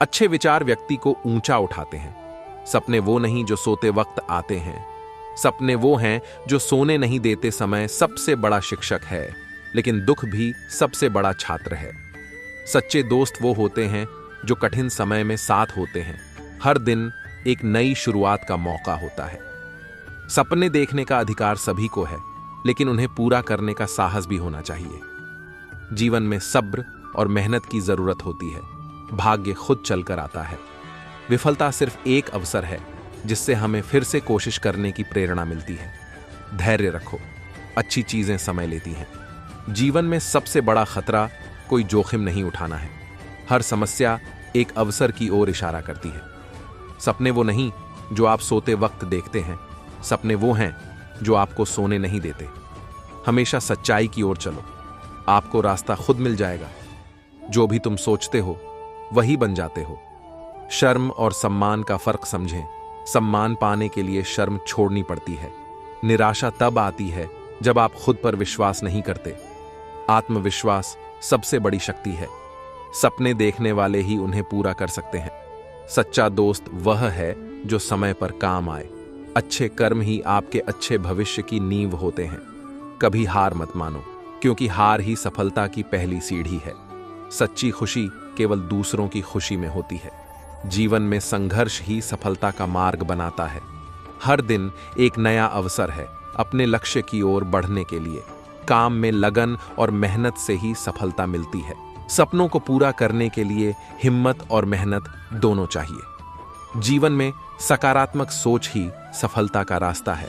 अच्छे विचार व्यक्ति को ऊंचा उठाते हैं। सपने वो नहीं जो सोते वक्त आते हैं, सपने वो हैं जो सोने नहीं देते। समय सबसे बड़ा शिक्षक है, लेकिन दुख भी सबसे बड़ा छात्र है। सच्चे दोस्त वो होते हैं जो कठिन समय में साथ होते हैं। हर दिन एक नई शुरुआत का मौका होता है। सपने देखने का अधिकार सभी को है, लेकिन उन्हें पूरा करने का साहस भी होना चाहिए। जीवन में सब्र और मेहनत की जरूरत होती है। भाग्य खुद चलकर आता है। विफलता सिर्फ एक अवसर है जिससे हमें फिर से कोशिश करने की प्रेरणा मिलती है। धैर्य रखो, अच्छी चीजें समय लेती हैं। जीवन में सबसे बड़ा खतरा कोई जोखिम नहीं उठाना है। हर समस्या एक अवसर की ओर इशारा करती है। सपने वो नहीं जो आप सोते वक्त देखते हैं, सपने वो हैं जो आपको सोने नहीं देते। हमेशा सच्चाई की ओर चलो, आपको रास्ता खुद मिल जाएगा। जो भी तुम सोचते हो वही बन जाते हो। शर्म और सम्मान का फर्क समझें। सम्मान पाने के लिए शर्म छोड़नी पड़ती है। निराशा तब आती है जब आप खुद पर विश्वास नहीं करते। आत्मविश्वास सबसे बड़ी शक्ति है। सपने देखने वाले ही उन्हें पूरा कर सकते हैं। सच्चा दोस्त वह है जो समय पर काम आए। अच्छे कर्म ही आपके अच्छे भविष्य की नींव होते हैं। कभी हार मत मानो, क्योंकि हार ही सफलता की पहली सीढ़ी है। सच्ची खुशी केवल दूसरों की खुशी में होती है। जीवन में संघर्ष ही सफलता का मार्ग बनाता है। हर दिन एक नया अवसर है अपने लक्ष्य की ओर बढ़ने के लिए। काम में लगन और मेहनत से ही सफलता मिलती है। सपनों को पूरा करने के लिए हिम्मत और मेहनत दोनों चाहिए। जीवन में सकारात्मक सोच ही सफलता का रास्ता है।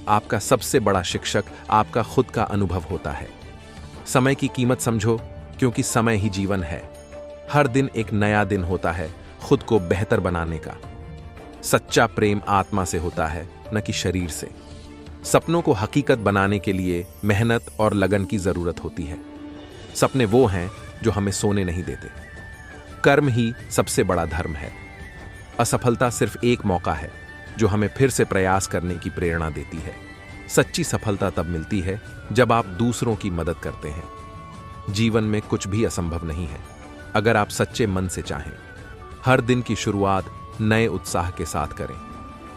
आपका सबसे बड़ा शिक्षक आपका खुद का अनुभव होता है। समय की कीमत समझो, क्योंकि समय ही जीवन है। हर दिन एक नया दिन होता है खुद को बेहतर बनाने का। सच्चा प्रेम आत्मा से होता है, न कि शरीर से। सपनों को हकीकत बनाने के लिए मेहनत और लगन की जरूरत होती है। सपने वो हैं जो हमें सोने नहीं देते। कर्म ही सबसे बड़ा धर्म है। असफलता सिर्फ एक मौका है जो हमें फिर से प्रयास करने की प्रेरणा देती है। सच्ची सफलता तब मिलती है जब आप दूसरों की मदद करते हैं। जीवन में कुछ भी असंभव नहीं है, अगर आप सच्चे मन से चाहें। हर दिन की शुरुआत नए उत्साह के साथ करें।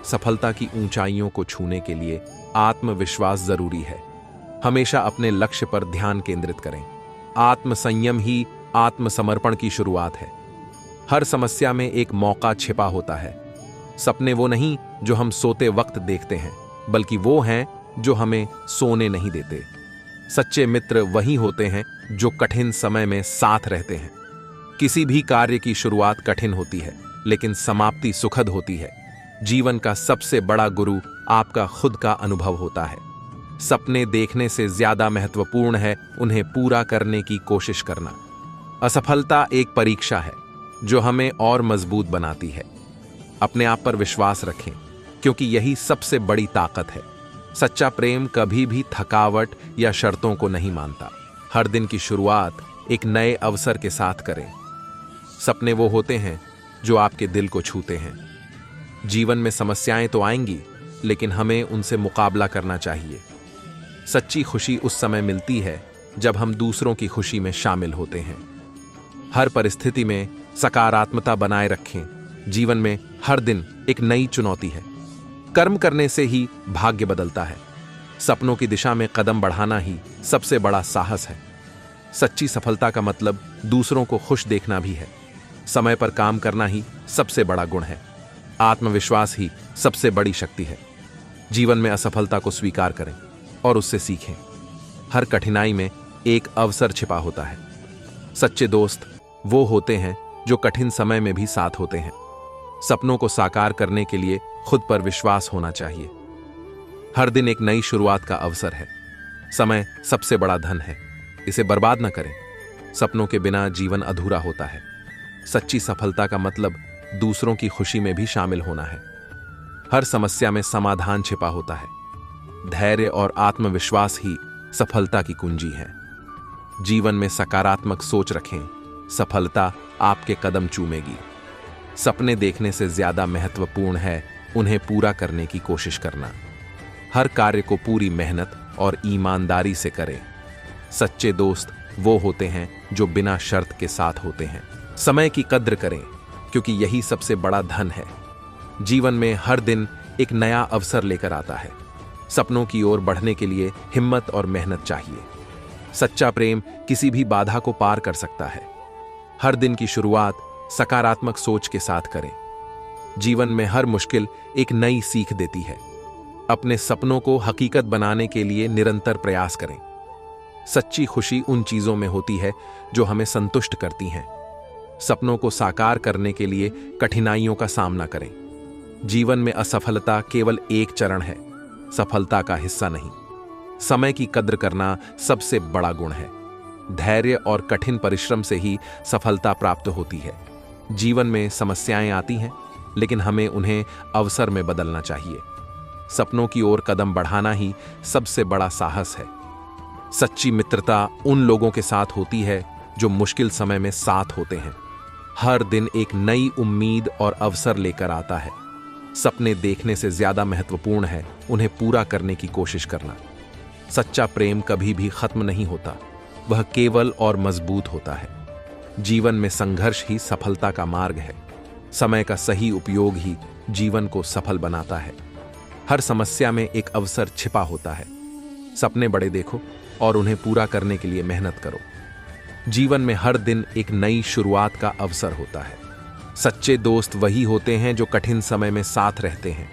सफलता की ऊंचाइयों को छूने के लिए आत्मविश्वास जरूरी है। हमेशा अपने लक्ष्य पर ध्यान केंद्रित करें। आत्मसंयम ही आत्मसमर्पण की शुरुआत है। हर समस्या में एक मौका छिपा होता है। सपने वो नहीं जो हम सोते वक्त देखते हैं, बल्कि वो हैं जो हमें सोने नहीं देते। सच्चे मित्र वही होते हैं जो कठिन समय में साथ रहते हैं। किसी भी कार्य की शुरुआत कठिन होती है, लेकिन समाप्ति सुखद होती है। जीवन का सबसे बड़ा गुरु आपका खुद का अनुभव होता है। सपने देखने से ज्यादा महत्वपूर्ण है उन्हें पूरा करने की कोशिश करना। असफलता एक परीक्षा है जो हमें और मजबूत बनाती है। अपने आप पर विश्वास रखें, क्योंकि यही सबसे बड़ी ताकत है। सच्चा प्रेम कभी भी थकावट या शर्तों को नहीं मानता। हर दिन की शुरुआत एक नए अवसर के साथ करें। सपने वो होते हैं जो आपके दिल को छूते हैं। जीवन में समस्याएं तो आएंगी, लेकिन हमें उनसे मुकाबला करना चाहिए। सच्ची खुशी उस समय मिलती है जब हम दूसरों की खुशी में शामिल होते हैं। हर परिस्थिति में सकारात्मकता बनाए रखें। जीवन में हर दिन एक नई चुनौती है। कर्म करने से ही भाग्य बदलता है। सपनों की दिशा में कदम बढ़ाना ही सबसे बड़ा साहस है। सच्ची सफलता का मतलब दूसरों को खुश देखना भी है। समय पर काम करना ही सबसे बड़ा गुण है। आत्मविश्वास ही सबसे बड़ी शक्ति है। जीवन में असफलता को स्वीकार करें और उससे सीखें। हर कठिनाई में एक अवसर छिपा होता है। सच्चे दोस्त वो होते हैं जो कठिन समय में भी साथ होते हैं। सपनों को साकार करने के लिए खुद पर विश्वास होना चाहिए। हर दिन एक नई शुरुआत का अवसर है। समय सबसे बड़ा धन है, इसे बर्बाद न करें। सपनों के बिना जीवन अधूरा होता है। सच्ची सफलता का मतलब दूसरों की खुशी में भी शामिल होना है। हर समस्या में समाधान छिपा होता है। धैर्य और आत्मविश्वास ही सफलता की कुंजी है। जीवन में सकारात्मक सोच रखें, सफलता आपके कदम चूमेगी। सपने देखने से ज्यादा महत्वपूर्ण है उन्हें पूरा करने की कोशिश करना। हर कार्य को पूरी मेहनत और ईमानदारी से करें। सच्चे दोस्त वो होते हैं जो बिना शर्त के साथ होते हैं। समय की कद्र करें, क्योंकि यही सबसे बड़ा धन है। जीवन में हर दिन एक नया अवसर लेकर आता है। सपनों की ओर बढ़ने के लिए हिम्मत और मेहनत चाहिए। सच्चा प्रेम किसी भी बाधा को पार कर सकता है। हर दिन की शुरुआत सकारात्मक सोच के साथ करें। जीवन में हर मुश्किल एक नई सीख देती है। अपने सपनों को हकीकत बनाने के लिए निरंतर प्रयास करें। सच्ची खुशी उन चीजों में होती है जो हमें संतुष्ट करती हैं। सपनों को साकार करने के लिए कठिनाइयों का सामना करें। जीवन में असफलता केवल एक चरण है, सफलता का हिस्सा नहीं। समय की कद्र करना सबसे बड़ा गुण है। धैर्य और कठिन परिश्रम से ही सफलता प्राप्त होती है। जीवन में समस्याएं आती हैं, लेकिन हमें उन्हें अवसर में बदलना चाहिए। सपनों की ओर कदम बढ़ाना ही सबसे बड़ा साहस है। सच्ची मित्रता उन लोगों के साथ होती है जो मुश्किल समय में साथ होते हैं। हर दिन एक नई उम्मीद और अवसर लेकर आता है। सपने देखने से ज्यादा महत्वपूर्ण है उन्हें पूरा करने की कोशिश करना। सच्चा प्रेम कभी भी खत्म नहीं होता, वह केवल और मजबूत होता है। जीवन में संघर्ष ही सफलता का मार्ग है। समय का सही उपयोग ही जीवन को सफल बनाता है। हर समस्या में एक अवसर छिपा होता है। सपने बड़े देखो और उन्हें पूरा करने के लिए मेहनत करो। जीवन में हर दिन एक नई शुरुआत का अवसर होता है। सच्चे दोस्त वही होते हैं जो कठिन समय में साथ रहते हैं।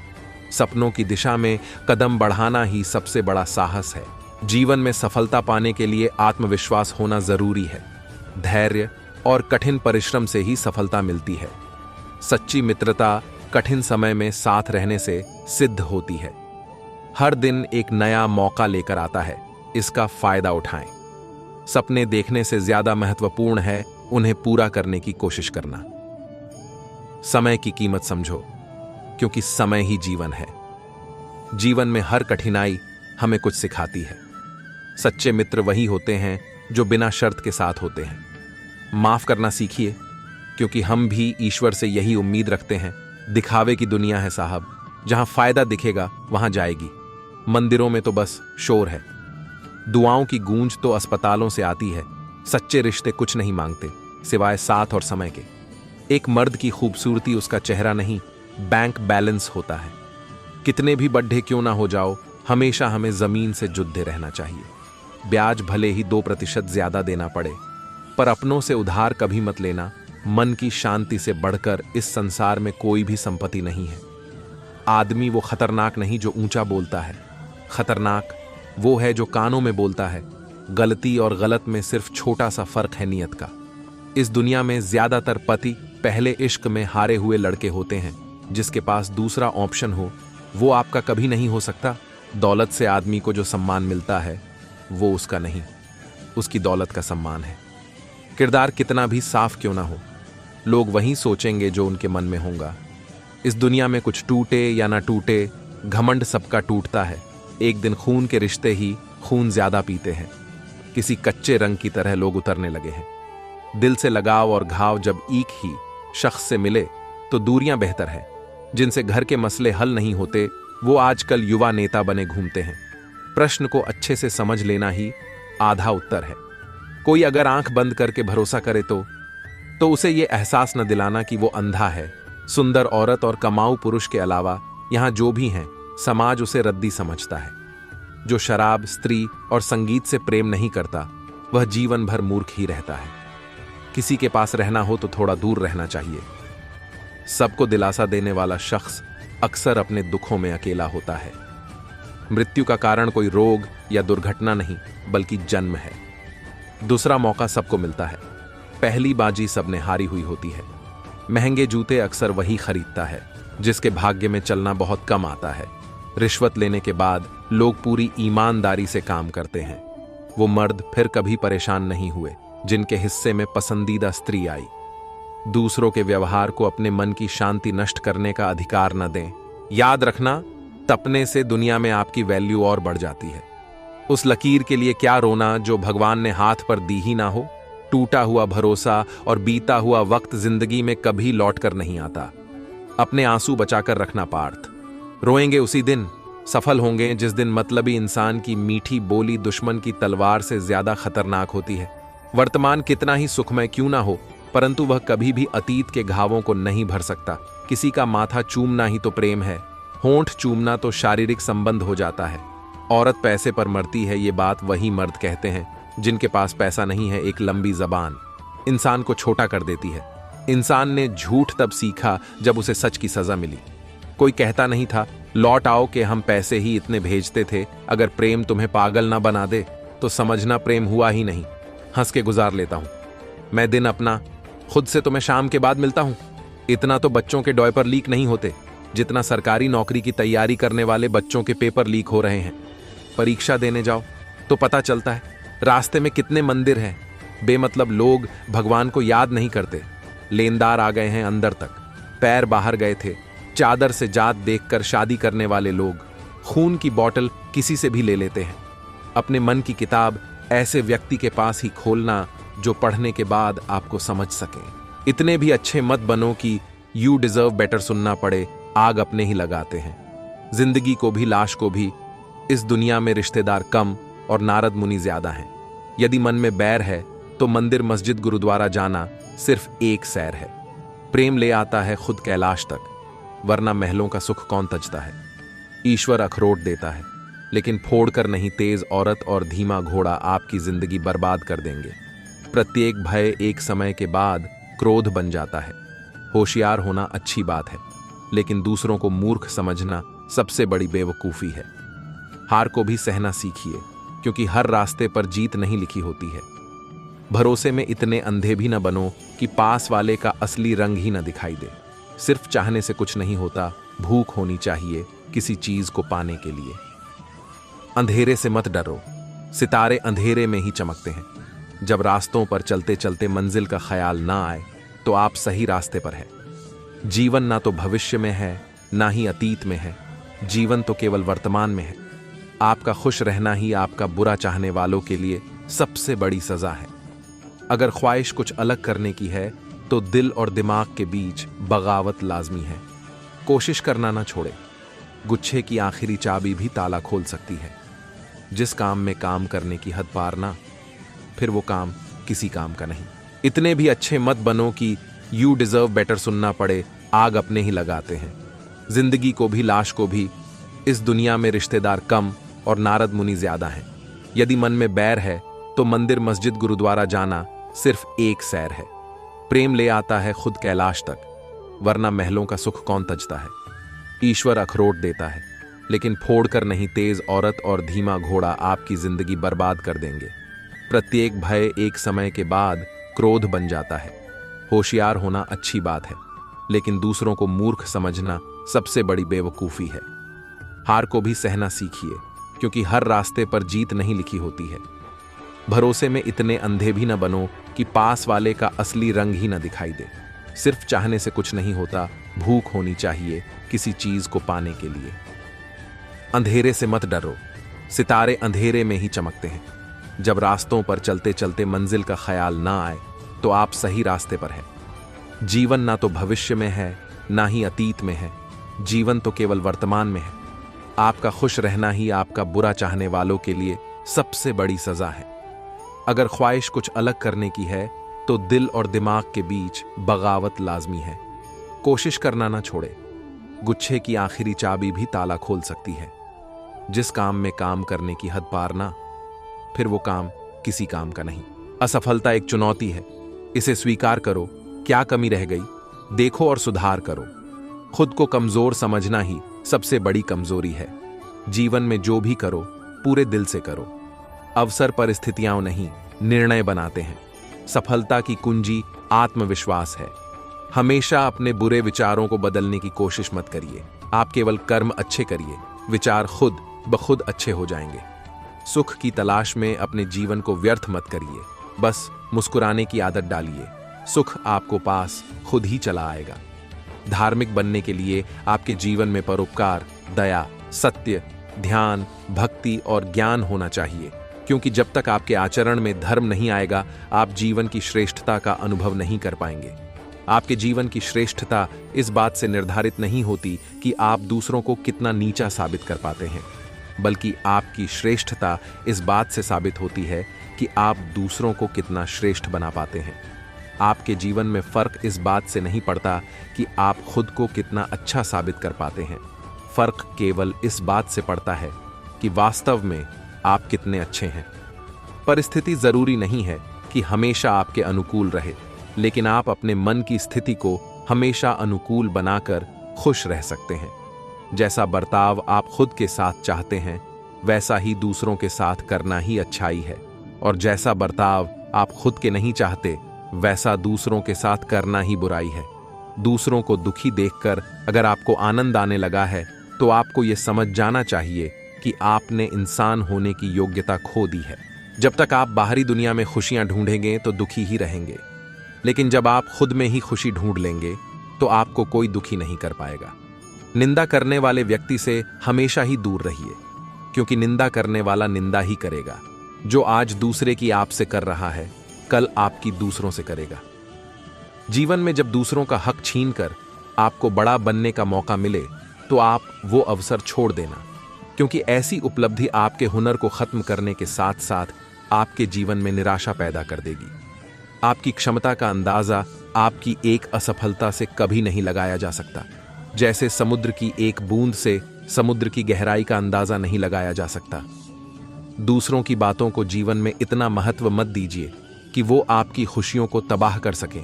सपनों की दिशा में कदम बढ़ाना ही सबसे बड़ा साहस है। जीवन में सफलता पाने के लिए आत्मविश्वास होना जरूरी है। धैर्य और कठिन परिश्रम से ही सफलता मिलती है। सच्ची मित्रता कठिन समय में साथ रहने से सिद्ध होती है। हर दिन एक नया मौका लेकर आता है, इसका फायदा उठाएं। सपने देखने से ज्यादा महत्वपूर्ण है उन्हें पूरा करने की कोशिश करना। समय की कीमत समझो, क्योंकि समय ही जीवन है। जीवन में हर कठिनाई हमें कुछ सिखाती है। सच्चे मित्र वही होते हैं जो बिना शर्त के साथ होते हैं। माफ करना सीखिए, क्योंकि हम भी ईश्वर से यही उम्मीद रखते हैं। दिखावे की दुनिया है साहब, जहां फायदा दिखेगा वहां जाएगी। मंदिरों में तो बस शोर है। दुआओं की गूंज तो अस्पतालों से आती है। सच्चे रिश्ते कुछ नहीं मांगते सिवाय साथ और समय के। एक मर्द की खूबसूरती उसका चेहरा नहीं, बैंक बैलेंस होता है। कितने भी बड्ढे क्यों ना हो जाओ, हमेशा हमें जमीन से जुड़े रहना चाहिए। ब्याज भले ही 2% ज्यादा देना पड़े, पर अपनों से उधार कभी मत लेना। मन की शांति से बढ़कर इस संसार में कोई भी संपत्ति नहीं है। आदमी वो खतरनाक नहीं जो ऊंचा बोलता है, खतरनाक वो है जो कानों में बोलता है। गलती और गलत में सिर्फ छोटा सा फर्क है नियत का। इस दुनिया में ज्यादातर पति पहले इश्क में हारे हुए लड़के होते हैं। जिसके पास दूसरा ऑप्शन हो वो आपका कभी नहीं हो सकता। दौलत से आदमी को जो सम्मान मिलता है वो उसका नहीं, उसकी दौलत का सम्मान है। किरदार कितना भी साफ क्यों ना हो, लोग वही सोचेंगे जो उनके मन में होगा। इस दुनिया में कुछ टूटे या ना टूटे, घमंड सबका टूटता है। एक दिन खून के रिश्ते ही खून ज्यादा पीते हैं। किसी कच्चे रंग की तरह लोग उतरने लगे हैं। दिल से लगाव और घाव जब एक ही शख्स से मिले तो दूरियां बेहतर है। जिनसे घर के मसले हल नहीं होते वो आजकल युवा नेता बने घूमते हैं। प्रश्न को अच्छे से समझ लेना ही आधा उत्तर है। कोई अगर आंख बंद करके भरोसा करे तो उसे ये एहसास न दिलाना कि वो अंधा है। सुंदर औरत और कमाऊ पुरुष के अलावा यहां जो भी हैं, समाज उसे रद्दी समझता है। जो शराब, स्त्री और संगीत से प्रेम नहीं करता वह जीवन भर मूर्ख ही रहता है। किसी के पास रहना हो तो थोड़ा दूर रहना चाहिए। सबको दिलासा देने वाला शख्स अक्सर अपने दुखों में अकेला होता है। मृत्यु का कारण कोई रोग या दुर्घटना नहीं, बल्कि जन्म है। दूसरा मौका सबको मिलता है, पहली बाजी सबने हारी हुई होती है। महंगे जूते अक्सर वही खरीदता है जिसके भाग्य में चलना बहुत कम आता है। रिश्वत लेने के बाद लोग पूरी ईमानदारी से काम करते हैं। वो मर्द फिर कभी परेशान नहीं हुए जिनके हिस्से में पसंदीदा स्त्री आई। दूसरों के व्यवहार को अपने मन की शांति नष्ट करने का अधिकार न दें। याद रखना, तपने से दुनिया में आपकी वैल्यू और बढ़ जाती है। उस लकीर के लिए क्या रोना जो भगवान ने हाथ पर दी ही ना हो। टूटा हुआ भरोसा और बीता हुआ वक्त जिंदगी में कभी लौट कर नहीं आता। अपने आंसू बचाकर रखना पार्थ। रोएंगे उसी दिन, सफल होंगे जिस दिन मतलबी इंसान की मीठी बोली दुश्मन की तलवार से ज्यादा खतरनाक होती है। वर्तमान कितना ही सुखमय क्यों ना हो, परंतु वह कभी भी अतीत के घावों को नहीं भर सकता। किसी का माथा चूमना ही तो प्रेम है, होंठ चूमना तो शारीरिक संबंध हो जाता है। औरत पैसे पर मरती है, ये बात वही मर्द कहते हैं जिनके पास पैसा नहीं है। एक लंबी जबान इंसान को छोटा कर देती है। इंसान ने झूठ तब सीखा जब उसे सच की सजा मिली। कोई कहता नहीं था लौट आओ कि हम पैसे ही इतने भेजते थे। अगर प्रेम तुम्हें पागल ना बना दे तो समझना प्रेम हुआ ही नहीं। हंस के गुजार लेता हूं मैं दिन अपना, खुद से तो मैं शाम के बाद मिलता हूं। इतना तो बच्चों के डायपर लीक नहीं होते जितना सरकारी नौकरी की तैयारी करने वाले बच्चों के पेपर लीक हो रहे हैं। परीक्षा देने जाओ तो पता चलता है रास्ते में कितने मंदिर हैं। बेमतलब लोग भगवान को याद नहीं करते। लेनदार आ गए हैं अंदर तक, पैर बाहर गए थे। चादर से जात देखकर शादी करने वाले लोग खून की बोतल किसी से भी ले लेते हैं। अपने मन की किताब ऐसे व्यक्ति के पास ही खोलना जो पढ़ने के बाद आपको समझ सके। इतने भी अच्छे मत बनो कि यू डिजर्व बेटर सुनना पड़े, आग अपने ही लगाते हैं। जिंदगी को भी लाश को भी इस दुनिया में रिश्तेदार कम और नारद मुनि ज्यादा हैं। यदि मन में बैर है तो मंदिर मस्जिद गुरुद्वारा जाना सिर्फ एक सैर है। प्रेम ले आता है खुद कैलाश तक, वरना महलों का सुख कौन तजता है। ईश्वर अखरोट देता है लेकिन फोड़ कर नहीं। तेज औरत और धीमा घोड़ा आपकी जिंदगी बर्बाद कर देंगे। प्रत्येक भय एक समय के बाद क्रोध बन जाता है। होशियार होना अच्छी बात है लेकिन दूसरों को मूर्ख समझना सबसे बड़ी बेवकूफी है। हार को भी सहना सीखिए क्योंकि हर रास्ते पर जीत नहीं लिखी होती है। भरोसे में इतने अंधे भी न बनो कि पास वाले का असली रंग ही न दिखाई दे। सिर्फ चाहने से कुछ नहीं होता, भूख होनी चाहिए किसी चीज को पाने के लिए। अंधेरे से मत डरो, सितारे अंधेरे में ही चमकते हैं। जब रास्तों पर चलते चलते मंजिल का ख्याल ना आए तो आप सही रास्ते पर हैं। जीवन ना तो भविष्य में है ना ही अतीत में है, जीवन तो केवल वर्तमान में है। आपका खुश रहना ही आपका बुरा चाहने वालों के लिए सबसे बड़ी सजा है। अगर ख्वाहिश कुछ अलग करने की है तो दिल और दिमाग के बीच बगावत लाजमी है। कोशिश करना ना छोड़े, गुच्छे की आखिरी चाबी भी ताला खोल सकती है। जिस काम में काम करने की हद पार ना, फिर वो काम किसी काम का नहीं। इतने भी अच्छे मत बनो कि यू डिजर्व बेटर सुनना पड़े, आग अपने ही लगाते हैं। जिंदगी को भी लाश को भी इस दुनिया में रिश्तेदार कम और नारद मुनि ज्यादा हैं। यदि मन में बैर है तो मंदिर मस्जिद गुरुद्वारा जाना सिर्फ एक सैर है। प्रेम ले आता है खुद कैलाश तक, वरना महलों का सुख कौन तजता है। ईश्वर अखरोट देता है लेकिन फोड़ कर नहीं। तेज औरत और धीमा घोड़ा आपकी जिंदगी बर्बाद कर देंगे। प्रत्येक भय एक समय के बाद क्रोध बन जाता है। होशियार होना अच्छी बात है लेकिन दूसरों को मूर्ख समझना सबसे बड़ी बेवकूफी है। हार को भी सहना सीखिए क्योंकि हर रास्ते पर जीत नहीं लिखी होती है। भरोसे में इतने अंधे भी न बनो कि पास वाले का असली रंग ही न दिखाई दे। सिर्फ चाहने से कुछ नहीं होता, भूख होनी चाहिए किसी चीज को पाने के लिए। अंधेरे से मत डरो, सितारे अंधेरे में ही चमकते हैं। जब रास्तों पर चलते चलते मंजिल का ख्याल ना आए तो आप सही रास्ते पर हैं। जीवन ना तो भविष्य में है ना ही अतीत में है, जीवन तो केवल वर्तमान में है। आपका खुश रहना ही आपका बुरा चाहने वालों के लिए सबसे बड़ी सजा है। अगर ख्वाहिश कुछ अलग करने की है तो दिल और दिमाग के बीच बगावत लाजमी है। कोशिश करना ना छोड़े, गुच्छे की आखिरी चाबी भी ताला खोल सकती है। जिस काम में काम करने की हद पार ना, फिर वो काम किसी काम का नहीं। असफलता एक चुनौती है, इसे स्वीकार करो। क्या कमी रह गई देखो और सुधार करो। खुद को कमजोर समझना ही सबसे बड़ी कमजोरी है। जीवन में जो भी करो पूरे दिल से करो। अवसर परिस्थितियां नहीं, निर्णय बनाते हैं। सफलता की कुंजी आत्मविश्वास है। हमेशा अपने बुरे विचारों को बदलने की कोशिश मत करिए। आप केवल कर्म अच्छे करिए, विचार खुद ब खुद अच्छे हो जाएंगे। सुख की तलाश में अपने जीवन को व्यर्थ मत करिए, बस मुस्कुराने की आदत डालिए। सुख आपको पास खुद ही चला आएगा। धार्मिक बनने के लिए आपके जीवन में परोपकार, दया, सत्य, ध्यान, भक्ति और ज्ञान होना चाहिए, क्योंकि जब तक आपके आचरण में धर्म नहीं आएगा आप जीवन की श्रेष्ठता का अनुभव नहीं कर पाएंगे। आपके जीवन की श्रेष्ठता इस बात से निर्धारित नहीं होती कि आप दूसरों को कितना नीचा साबित कर पाते हैं, बल्कि आपकी श्रेष्ठता इस बात से साबित होती है कि आप दूसरों को कितना श्रेष्ठ बना पाते हैं। आपके जीवन में फर्क इस बात से नहीं पड़ता कि आप खुद को कितना अच्छा साबित कर पाते हैं। फर्क केवल इस बात से पड़ता है कि वास्तव में आप कितने अच्छे हैं। परिस्थिति जरूरी नहीं है कि हमेशा आपके अनुकूल रहे, लेकिन आप अपने मन की स्थिति को हमेशा अनुकूल बनाकर खुश रह सकते हैं। जैसा बर्ताव आप खुद के साथ चाहते हैं, वैसा ही दूसरों के साथ करना ही अच्छाई है, और जैसा बर्ताव आप खुद के नहीं चाहते, वैसा दूसरों के साथ करना ही बुराई है। दूसरों को दुखी देखकर अगर आपको आनंद आने लगा है, तो आपको यह समझ जाना चाहिए कि आपने इंसान होने की योग्यता खो दी है। जब तक आप बाहरी दुनिया में खुशियां ढूंढेंगे तो दुखी ही रहेंगे, लेकिन जब आप खुद में ही खुशी ढूंढ लेंगे तो आपको कोई दुखी नहीं कर पाएगा। निंदा करने वाले व्यक्ति से हमेशा ही दूर रहिए, क्योंकि निंदा करने वाला निंदा ही करेगा। जो आज दूसरे की आपसे कर रहा है, कल आपकी दूसरों से करेगा। जीवन में जब दूसरों का हक छीनकर आपको बड़ा बनने का मौका मिले, तो आप वो अवसर छोड़ देना, क्योंकि ऐसी उपलब्धि आपके हुनर को खत्म करने के साथ साथ आपके जीवन में निराशा पैदा कर देगी। आपकी क्षमता का अंदाजा आपकी एक असफलता से कभी नहीं लगाया जा सकता। जैसे समुद्र की एक बूंद से समुद्र की गहराई का अंदाजा नहीं लगाया जा सकता। दूसरों की बातों को जीवन में इतना महत्व मत दीजिए कि वो आपकी खुशियों को तबाह कर सकें,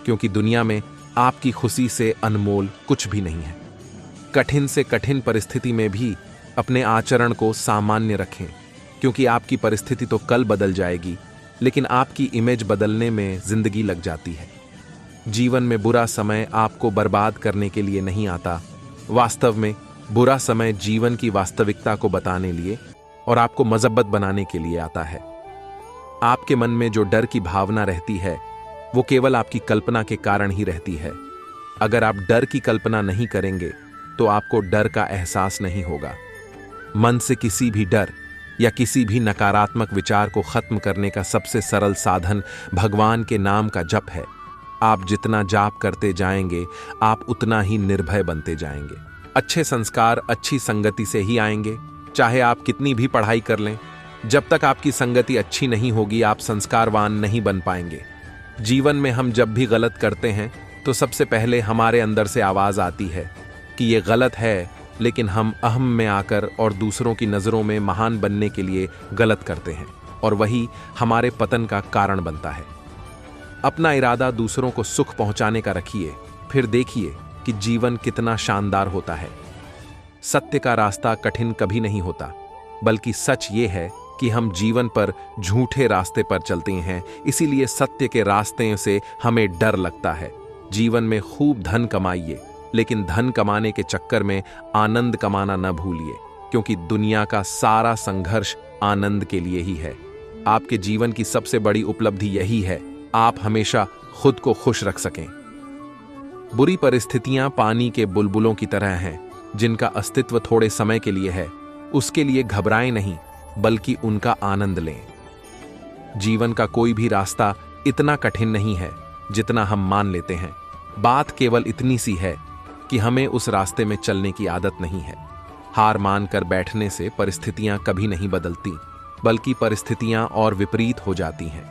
क्योंकि दुनिया में आपकी खुशी से अनमोल कुछ भी नहीं है। कठिन से कठिन परिस्थिति में भी अपने आचरण को सामान्य रखें, क्योंकि आपकी परिस्थिति तो कल बदल जाएगी, लेकिन आपकी इमेज बदलने में जिंदगी लग जाती है। जीवन में बुरा समय आपको बर्बाद करने के लिए नहीं आता। वास्तव में बुरा समय जीवन की वास्तविकता को बताने लिए और आपको मजबूत बनाने के लिए आता है। आपके मन में जो डर की भावना रहती है, वो केवल आपकी कल्पना के कारण ही रहती है। अगर आप डर की कल्पना नहीं करेंगे, तो आपको डर का एहसास नहीं होगा। मन से किसी भी डर या किसी भी नकारात्मक विचार को खत्म करने का सबसे सरल साधन भगवान के नाम का जप है। आप जितना जाप करते जाएंगे, आप उतना ही निर्भय बनते जाएंगे। अच्छे संस्कार अच्छी संगति से ही आएंगे, चाहे आप कितनी भी पढ़ाई कर लें। जब तक आपकी संगति अच्छी नहीं होगी, आप संस्कारवान नहीं बन पाएंगे। जीवन में हम जब भी गलत करते हैं, तो सबसे पहले हमारे अंदर से आवाज आती है कि ये गलत है, लेकिन हम अहम में आकर और दूसरों की नज़रों में महान बनने के लिए गलत करते हैं, और वही हमारे पतन का कारण बनता है। अपना इरादा दूसरों को सुख पहुंचाने का रखिए, फिर देखिए कि जीवन कितना शानदार होता है। सत्य का रास्ता कठिन कभी नहीं होता, बल्कि सच ये है कि हम जीवन पर झूठे रास्ते पर चलते हैं, इसीलिए सत्य के रास्ते से हमें डर लगता है। जीवन में खूब धन कमाइए, लेकिन धन कमाने के चक्कर में आनंद कमाना न भूलिए, क्योंकि दुनिया का सारा संघर्ष आनंद के लिए ही है। आपके जीवन की सबसे बड़ी उपलब्धि यही है, आप हमेशा खुद को खुश रख सकें। बुरी परिस्थितियां पानी के बुलबुलों की तरह हैं, जिनका अस्तित्व थोड़े समय के लिए है। उसके लिए घबराएं नहीं, बल्कि उनका आनंद लें। जीवन का कोई भी रास्ता इतना कठिन नहीं है जितना हम मान लेते हैं। बात केवल इतनी सी है कि हमें उस रास्ते में चलने की आदत नहीं है। हार मानकर बैठने से परिस्थितियां कभी नहीं बदलती, बल्कि परिस्थितियां और विपरीत हो जाती हैं।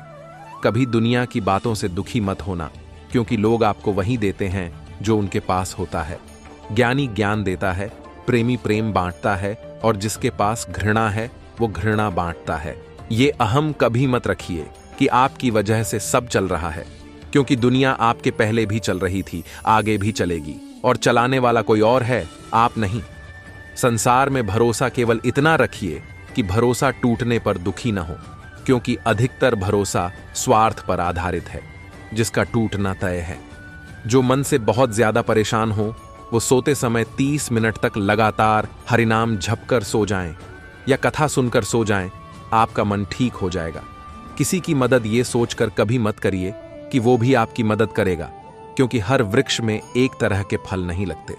कभी दुनिया की बातों से दुखी मत होना, क्योंकि लोग आपको वही देते हैं जो उनके पास होता है। ज्ञानी ज्ञान देता है, प्रेमी प्रेम बांटता है, और जिसके पास घृणा है वो घृणा बांटता है। ये अहम कभी मत रखिए कि आपकी वजह से सब चल रहा है, क्योंकि दुनिया आपके पहले भी चल रही थी, आगे भी चलेगी, और चलाने वाला कोई और है, आप नहीं। संसार में भरोसा केवल इतना रखिए कि भरोसा टूटने पर दुखी न हो, क्योंकि अधिकतर भरोसा स्वार्थ पर आधारित है, जिसका टूटना तय है। जो मन से बहुत ज्यादा परेशान हो, वो सोते समय 30 मिनट तक लगातार हरिनाम झपकर सो जाएं या कथा सुनकर सो जाएं, आपका मन ठीक हो जाएगा। किसी की मदद ये सोचकर कभी मत करिए कि वो भी आपकी मदद करेगा, क्योंकि हर वृक्ष में एक तरह के फल नहीं लगते।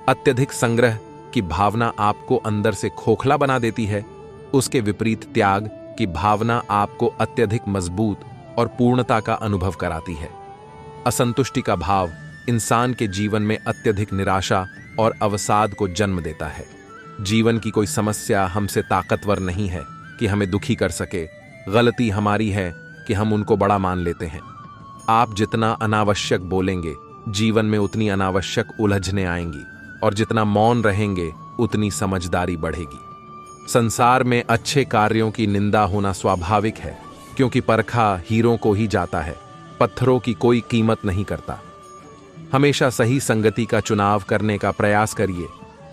अत्यधिक संग्रह की भावना आपको अंदर से खोखला बना देती है, उसके विपरीत त्याग की भावना आपको अत्यधिक मजबूत और पूर्णता का अनुभव कराती है। असंतुष्टि का भाव इंसान के जीवन में अत्यधिक निराशा और अवसाद को जन्म देता है। जीवन की कोई समस्या हमसे ताकतवर नहीं है कि हमें दुखी कर सके। गलती हमारी है कि हम उनको बड़ा मान लेते हैं। आप जितना अनावश्यक बोलेंगे, जीवन में उतनी अनावश्यक उलझने आएंगी, और जितना मौन रहेंगे उतनी समझदारी बढ़ेगी। संसार में अच्छे कार्यों की निंदा होना स्वाभाविक है, क्योंकि परखा हीरों को ही जाता है, पत्थरों की कोई कीमत नहीं करता। हमेशा सही संगति का चुनाव करने का प्रयास करिए,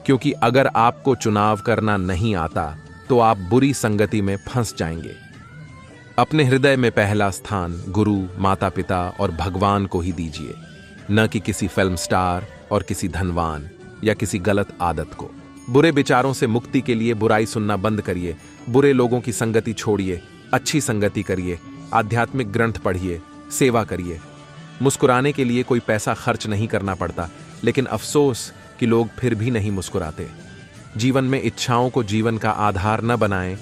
क्योंकि अगर आपको चुनाव करना नहीं आता तो आप बुरी संगति में फंस जाएंगे। अपने हृदय में पहला स्थान गुरु, माता पिता और भगवान को ही दीजिए, न कि किसी फिल्म स्टार और किसी धनवान या किसी गलत आदत को। बुरे विचारों से मुक्ति के लिए बुराई सुनना बंद करिए, बुरे लोगों की संगति छोड़िए, अच्छी संगति करिए, आध्यात्मिक ग्रंथ पढ़िए, सेवा करिए। मुस्कुराने के लिए कोई पैसा खर्च नहीं करना पड़ता, लेकिन अफसोस कि लोग फिर भी नहीं मुस्कुराते। जीवन में इच्छाओं को जीवन का आधार न बनाएं,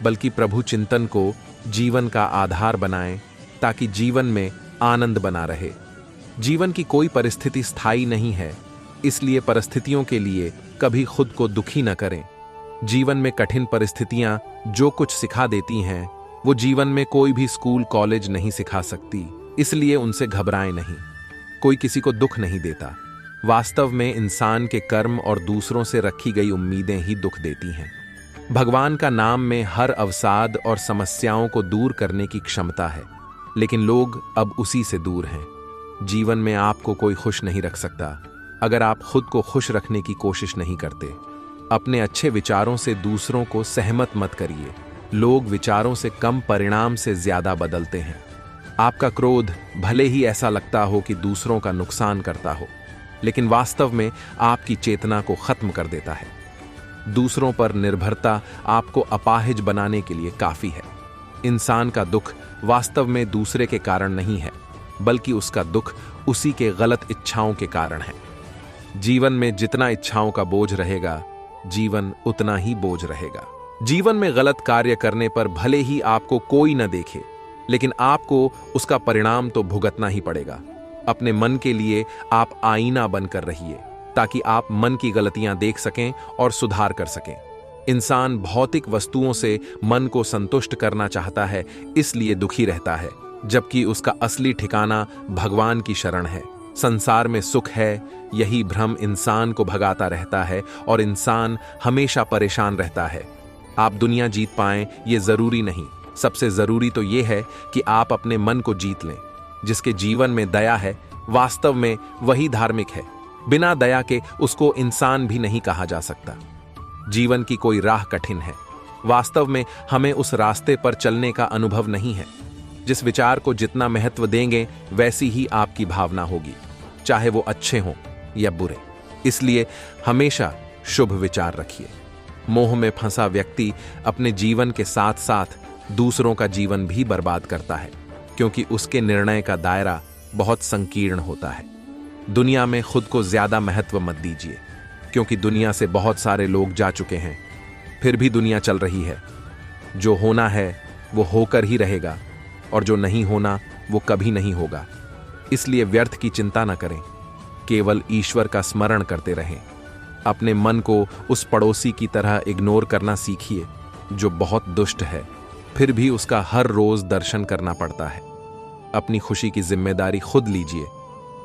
बल्कि प्रभु चिंतन को जीवन का आधार बनाएं, ताकि जीवन में आनंद बना रहे। जीवन की कोई परिस्थिति स्थायी नहीं है, इसलिए परिस्थितियों के लिए कभी खुद को दुखी न करें। जीवन में कठिन परिस्थितियां जो कुछ सिखा देती हैं, वो जीवन में कोई भी स्कूल कॉलेज नहीं सिखा सकती, इसलिए उनसे घबराएं नहीं। कोई किसी को दुख नहीं देता। वास्तव में इंसान के कर्म और दूसरों से रखी गई उम्मीदें ही दुख देती हैं। भगवान का नाम में हर अवसाद और समस्याओं को दूर करने की क्षमता है, लेकिन लोग अब उसी से दूर हैं। जीवन में आपको कोई खुश नहीं रख सकता अगर आप खुद को खुश रखने की कोशिश नहीं करते। अपने अच्छे विचारों से दूसरों को सहमत मत करिए। लोग विचारों से कम परिणाम से ज्यादा बदलते हैं। आपका क्रोध भले ही ऐसा लगता हो कि दूसरों का नुकसान करता हो, लेकिन वास्तव में आपकी चेतना को खत्म कर देता है। दूसरों पर निर्भरता आपको अपाहिज बनाने के लिए काफी है। इंसान का दुख वास्तव में दूसरे के कारण नहीं है, बल्कि उसका दुख उसी के गलत इच्छाओं के कारण है। जीवन में जितना इच्छाओं का बोझ रहेगा, जीवन उतना ही बोझ रहेगा। जीवन में गलत कार्य करने पर भले ही आपको कोई न देखे, लेकिन आपको उसका परिणाम तो भुगतना ही पड़ेगा। अपने मन के लिए आप आईना बनकर रहिए, ताकि आप मन की गलतियां देख सकें और सुधार कर सकें। इंसान भौतिक वस्तुओं से मन को संतुष्ट करना चाहता है, इसलिए दुखी रहता है, जबकि उसका असली ठिकाना भगवान की शरण है। संसार में सुख है, यही भ्रम इंसान को भगाता रहता है और इंसान हमेशा परेशान रहता है। आप दुनिया जीत पाएं ये जरूरी नहीं, सबसे जरूरी तो ये है कि आप अपने मन को जीत लें। जिसके जीवन में दया है, वास्तव में वही धार्मिक है। बिना दया के उसको इंसान भी नहीं कहा जा सकता। जीवन की कोई राह कठिन है, वास्तव में हमें उस रास्ते पर चलने का अनुभव नहीं है। जिस विचार को जितना महत्व देंगे, वैसी ही आपकी भावना होगी, चाहे वो अच्छे हों या बुरे। इसलिए हमेशा शुभ विचार रखिए। मोह में फंसा व्यक्ति अपने जीवन के साथ साथ दूसरों का जीवन भी बर्बाद करता है, क्योंकि उसके निर्णय का दायरा बहुत संकीर्ण होता है। दुनिया में खुद को ज्यादा महत्व मत दीजिए, क्योंकि दुनिया से बहुत सारे लोग जा चुके हैं, फिर भी दुनिया चल रही है। जो होना है वो होकर ही रहेगा, और जो नहीं होना वो कभी नहीं होगा। इसलिए व्यर्थ की चिंता न करें, केवल ईश्वर का स्मरण करते रहें। अपने मन को उस पड़ोसी की तरह इग्नोर करना सीखिए जो बहुत दुष्ट है, फिर भी उसका हर रोज दर्शन करना पड़ता है। अपनी खुशी की जिम्मेदारी खुद लीजिए।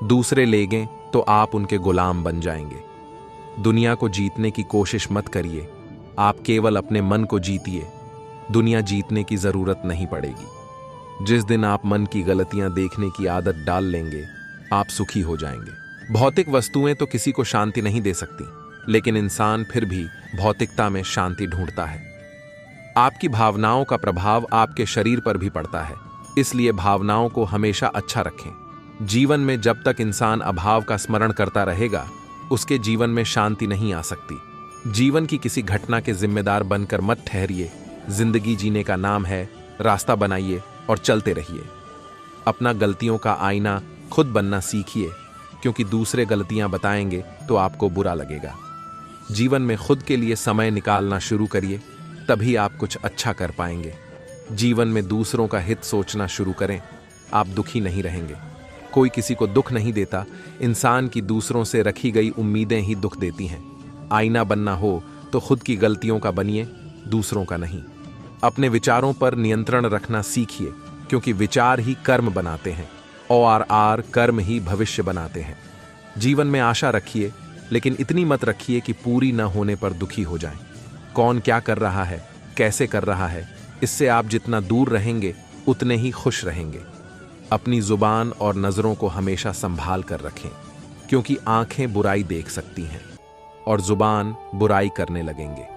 दूसरे लेंगे तो आप उनके गुलाम बन जाएंगे। दुनिया को जीतने की कोशिश मत करिए, आप केवल अपने मन को जीतिए। दुनिया जीतने की जरूरत नहीं पड़ेगी। जिस दिन आप मन की गलतियां देखने की आदत डाल लेंगे, आप सुखी हो जाएंगे। भौतिक वस्तुएं तो किसी को शांति नहीं दे सकती, लेकिन इंसान फिर भी भौतिकता में शांति ढूंढता है। आपकी भावनाओं का प्रभाव आपके शरीर पर भी पड़ता है, इसलिए भावनाओं को हमेशा अच्छा रखें। जीवन में जब तक इंसान अभाव का स्मरण करता रहेगा, उसके जीवन में शांति नहीं आ सकती। जीवन की किसी घटना के जिम्मेदार बनकर मत ठहरिए। जिंदगी जीने का नाम है, रास्ता बनाइए और चलते रहिए। अपना गलतियों का आईना खुद बनना सीखिए, क्योंकि दूसरे गलतियां बताएंगे तो आपको बुरा लगेगा। जीवन में खुद के लिए समय निकालना शुरू करिए, तभी आप कुछ अच्छा कर पाएंगे। जीवन में दूसरों का हित सोचना शुरू करें, आप दुखी नहीं रहेंगे। कोई किसी को दुख नहीं देता, इंसान की दूसरों से रखी गई उम्मीदें ही दुख देती हैं। आईना बनना हो तो खुद की गलतियों का बनिए, दूसरों का नहीं। अपने विचारों पर नियंत्रण रखना सीखिए, क्योंकि विचार ही कर्म बनाते हैं। ORR कर्म ही भविष्य बनाते हैं। जीवन में आशा रखिए, लेकिन इतनी मत रखिए कि पूरी न होने पर दुखी हो जाएं। कौन क्या कर रहा है, कैसे कर रहा है, इससे आप जितना दूर रहेंगे उतने ही खुश रहेंगे। अपनी जुबान और नजरों को हमेशा संभाल कर रखें, क्योंकि आंखें बुराई देख सकती हैं और जुबान बुराई करने लगेंगे।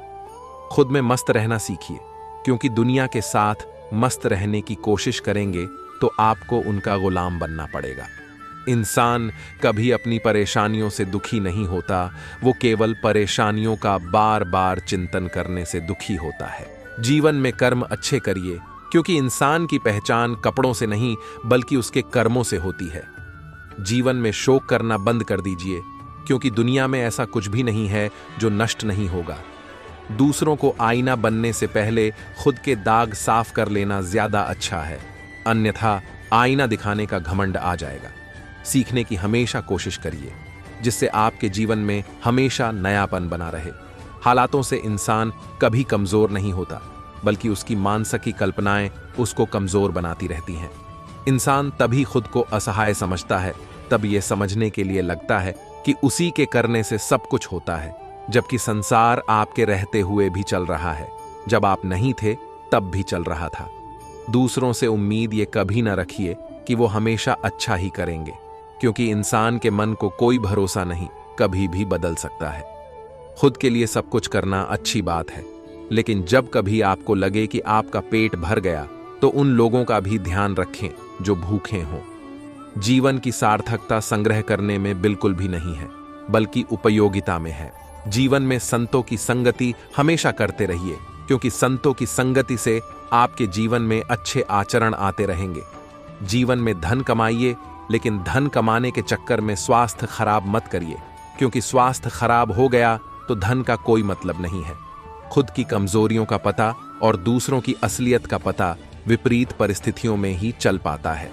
खुद में मस्त रहना सीखिए, क्योंकि दुनिया के साथ मस्त रहने की कोशिश करेंगे तो आपको उनका गुलाम बनना पड़ेगा। इंसान कभी अपनी परेशानियों से दुखी नहीं होता, वो केवल परेशानियों का बार बार चिंतन करने से दुखी होता है। जीवन में कर्म अच्छे करिए, क्योंकि इंसान की पहचान कपड़ों से नहीं बल्कि उसके कर्मों से होती है। जीवन में शोक करना बंद कर दीजिए, क्योंकि दुनिया में ऐसा कुछ भी नहीं है जो नष्ट नहीं होगा। दूसरों को आईना बनने से पहले खुद के दाग साफ कर लेना ज्यादा अच्छा है, अन्यथा आईना दिखाने का घमंड आ जाएगा। सीखने की हमेशा कोशिश करिए, जिससे आपके जीवन में हमेशा नयापन बना रहे। हालातों से इंसान कभी कमजोर नहीं होता, बल्कि उसकी मानसिक कल्पनाएं उसको कमजोर बनाती रहती हैं। इंसान तभी खुद को असहाय समझता है, तब यह समझने के लिए लगता है कि उसी के करने से सब कुछ होता है, जबकि संसार आपके रहते हुए भी चल रहा है। जब आप नहीं थे तब भी चल रहा था। दूसरों से उम्मीद ये कभी न रखिए कि वो हमेशा अच्छा ही करेंगे, क्योंकि इंसान के मन को कोई भरोसा नहीं, कभी भी बदल सकता है। खुद के लिए सब कुछ करना अच्छी बात है, लेकिन जब कभी आपको लगे कि आपका पेट भर गया तो उन लोगों का भी ध्यान रखें जो भूखे हों। जीवन की सार्थकता संग्रह करने में बिल्कुल भी नहीं है, बल्कि उपयोगिता में है। जीवन में संतों की संगति हमेशा करते रहिए, क्योंकि संतों की संगति से आपके जीवन में अच्छे आचरण आते रहेंगे। जीवन में धन कमाइए, लेकिन धन कमाने के चक्कर में स्वास्थ्य खराब मत करिए, क्योंकि स्वास्थ्य खराब हो गया तो धन का कोई मतलब नहीं है। खुद की कमजोरियों का पता और दूसरों की असलियत का पता विपरीत परिस्थितियों में ही चल पाता है।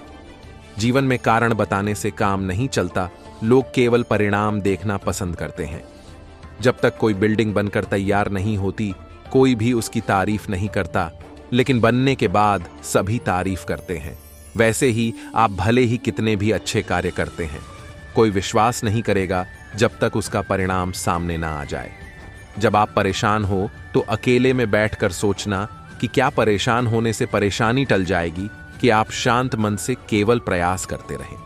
जीवन में कारण बताने से काम नहीं चलता, लोग केवल परिणाम देखना पसंद करते हैं। जब तक कोई बिल्डिंग बनकर तैयार नहीं होती, कोई भी उसकी तारीफ नहीं करता, लेकिन बनने के बाद सभी तारीफ करते हैं। वैसे ही आप भले ही कितने भी अच्छे कार्य करते हैं, कोई विश्वास नहीं करेगा जब तक उसका परिणाम सामने ना आ जाए। जब आप परेशान हो तो अकेले में बैठकर सोचना कि क्या परेशान होने से परेशानी टल जाएगी, कि आप शांत मन से केवल प्रयास करते रहें।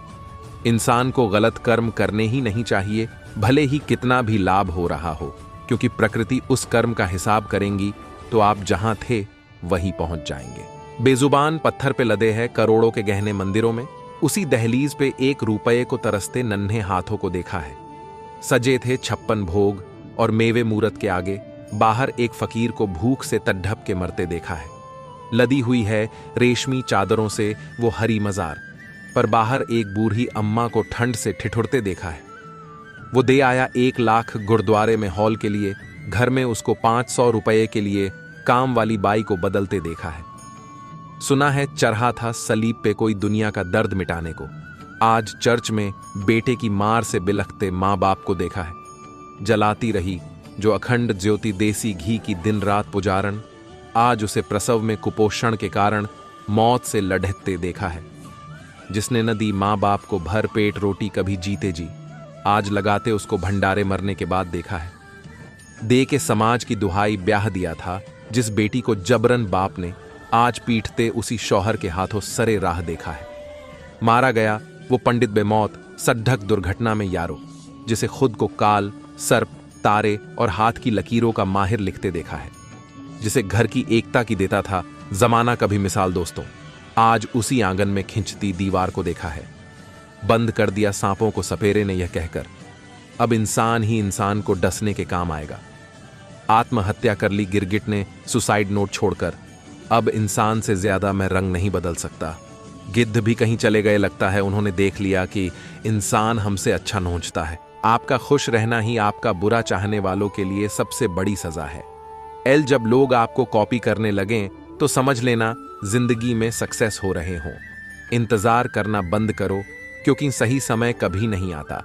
इंसान को गलत कर्म करने ही नहीं चाहिए, भले ही कितना भी लाभ हो रहा हो, क्योंकि प्रकृति उस कर्म का हिसाब करेंगी तो आप जहां थे वहीं पहुंच जाएंगे। बेजुबान पत्थर पे लदे हैं करोड़ों के गहने मंदिरों में, उसी दहलीज पे 1 रुपये को तरसते नन्हे हाथों को देखा है। सजे थे 56 भोग और मेवे मूरत के आगे, बाहर एक फकीर को भूख से तड़प के मरते देखा है। लदी हुई है रेशमी चादरों से वो हरी मजार, पर बाहर एक बूढ़ी अम्मा को ठंड से ठिठुरते देखा है। वो दे आया 1 लाख गुरुद्वारे में हॉल के लिए, घर में उसको 500 रुपये के लिए काम वाली बाई को बदलते देखा है। सुना है चढ़ा था सलीब पे कोई दुनिया का दर्द मिटाने को, आज चर्च में बेटे की मार से बिलखते माँ बाप को देखा है। जलाती रही जो अखंड ज्योति देसी घी की दिन रात पुजारण, आज उसे प्रसव में कुपोषण के कारण मौत से लड़ते देखा है। जिसने न दी माँ बाप को भर पेट रोटी कभी जीते जी, आज लगाते उसको भंडारे मरने के बाद देखा है। दे के समाज की दुहाई ब्याह दिया था जिस बेटी को जबरन बाप ने, आज पीटते उसी शौहर के हाथों सरे राह देखा है। मारा गया वो पंडित बेमौत सड्ढक दुर्घटना में यारो, जिसे खुद को काल, सर्प, तारे और हाथ की लकीरों का माहिर लिखते देखा है। जिसे घर की एकता की देता था जमाना कभी मिसाल दोस्तों, आज उसी आंगन में खिंचती दीवार को देखा है। बंद कर दिया सांपों को सपेरे ने यह कहकर, अब इंसान ही इंसान को डसने के काम आएगा। आत्महत्या कर ली गिरगिट ने सुसाइड नोट छोड़कर, अब इंसान से ज्यादा मैं रंग नहीं बदल सकता। गिद्ध भी कहीं चले गए, लगता है उन्होंने देख लिया कि इंसान हमसे अच्छा नोचता है। आपका खुश रहना ही आपका बुरा चाहने वालों के लिए सबसे बड़ी सजा है। जब लोग आपको कॉपी करने लगें तो समझ लेना जिंदगी में सक्सेस हो रहे हों। इंतजार करना बंद करो, क्योंकि सही समय कभी नहीं आता।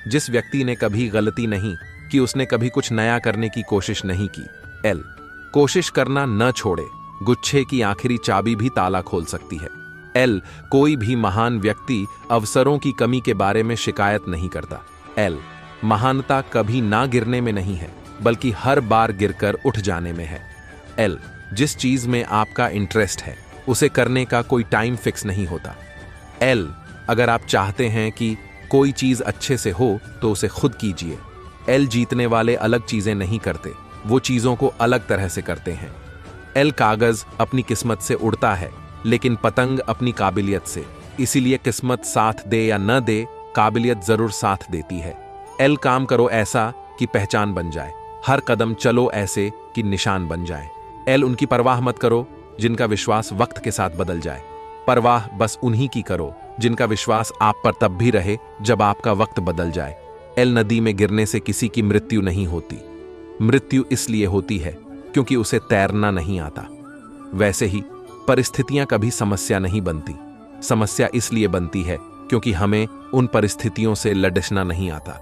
जिस व्यक्ति ने कभी गलती नहीं कि उसने कभी कुछ नया करने की कोशिश नहीं की। कोशिश करना न छोड़े, गुच्छे की आखिरी चाबी भी ताला खोल सकती है। एल, कोई भी महान व्यक्ति अवसरों की कमी के बारे में शिकायत नहीं करता। एल, महानता कभी ना गिरने में नहीं है, बल्कि हर बार गिरकर उठ जाने में है। एल, जिस चीज में आपका इंटरेस्ट है उसे करने का कोई टाइम फिक्स नहीं होता। एल, अगर आप चाहते हैं कि कोई चीज अच्छे से हो तो उसे खुद कीजिए। एल, जीतने वाले अलग चीजें नहीं करते, वो चीजों को अलग तरह से करते हैं। एल, कागज अपनी किस्मत से उड़ता है, लेकिन पतंग अपनी काबिलियत से। इसीलिए किस्मत साथ दे या न दे, काबिलियत जरूर साथ देती है। एल, काम करो ऐसा कि पहचान बन जाए, हर कदम चलो ऐसे कि निशान बन जाए। एल, उनकी परवाह मत करो जिनका विश्वास वक्त के साथ बदल जाए, परवाह बस उन्हीं की करो जिनका विश्वास आप पर तब भी रहे जब आपका वक्त बदल जाए। एल, नदी में गिरने से किसी की मृत्यु नहीं होती, मृत्यु इसलिए होती है क्योंकि उसे तैरना नहीं आता। वैसे ही परिस्थितियां कभी समस्या नहीं बनती, समस्या इसलिए बनती है क्योंकि हमें उन परिस्थितियों से लड़ना नहीं आता।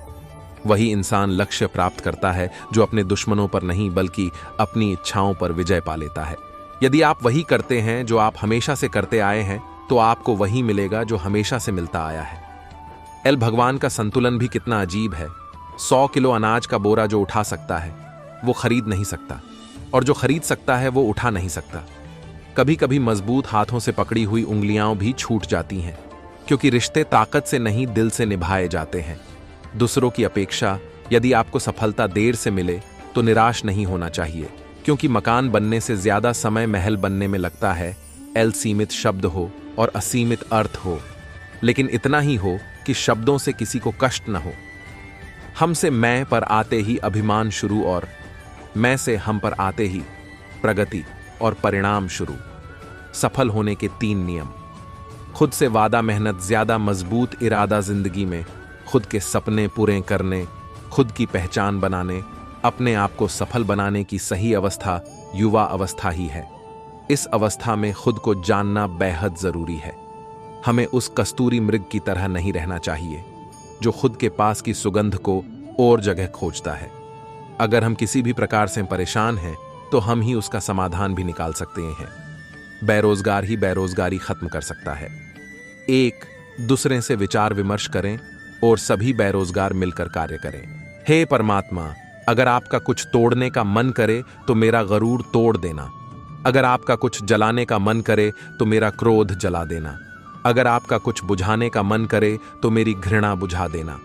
वही इंसान लक्ष्य प्राप्त करता है जो अपने दुश्मनों पर नहीं बल्कि अपनी इच्छाओं पर विजय पा लेता है। यदि आप वही करते हैं जो आप हमेशा से करते आए हैं तो आपको वही मिलेगा जो हमेशा से मिलता आया है। एल, भगवान का संतुलन भी कितना अजीब है। 100 किलो अनाज का बोरा जो उठा सकता है वो खरीद नहीं सकता, और जो खरीद सकता है वो उठा नहीं सकता। कभी कभी मजबूत हाथों से पकड़ी हुई उंगलियां भी छूट जाती हैं, क्योंकि रिश्ते ताकत से नहीं दिल से निभाए जाते हैं। दूसरों की अपेक्षा यदि आपको सफलता देर से मिले तो निराश नहीं होना चाहिए, क्योंकि मकान बनने से ज्यादा समय महल बनने में लगता है। एल, सीमित शब्द हो और असीमित अर्थ हो, लेकिन इतना ही हो कि शब्दों से किसी को कष्ट न हो। हमसे मैं पर आते ही अभिमान शुरू, और मैं से हम पर आते ही प्रगति और परिणाम शुरू। सफल होने के 3 नियम। खुद से वादा मेहनत ज्यादा मजबूत इरादा जिंदगी में, खुद के सपने पूरे करने, खुद की पहचान बनाने, अपने आप को सफल बनाने की सही अवस्था युवा अवस्था ही है। इस अवस्था में खुद को जानना बेहद जरूरी है। हमें उस कस्तूरी मृग की तरह नहीं रहना चाहिए जो खुद के पास की सुगंध को और जगह खोजता है। अगर हम किसी भी प्रकार से परेशान हैं तो हम ही उसका समाधान भी निकाल सकते हैं। बेरोजगार ही बेरोजगारी खत्म कर सकता है। एक दूसरे से विचार विमर्श करें और सभी बेरोजगार मिलकर कार्य करें। हे परमात्मा, अगर आपका कुछ तोड़ने का मन करे तो मेरा गरूर तोड़ देना। अगर आपका कुछ जलाने का मन करे तो मेरा क्रोध जला देना। अगर आपका कुछ बुझाने का मन करे तो मेरी घृणा बुझा देना।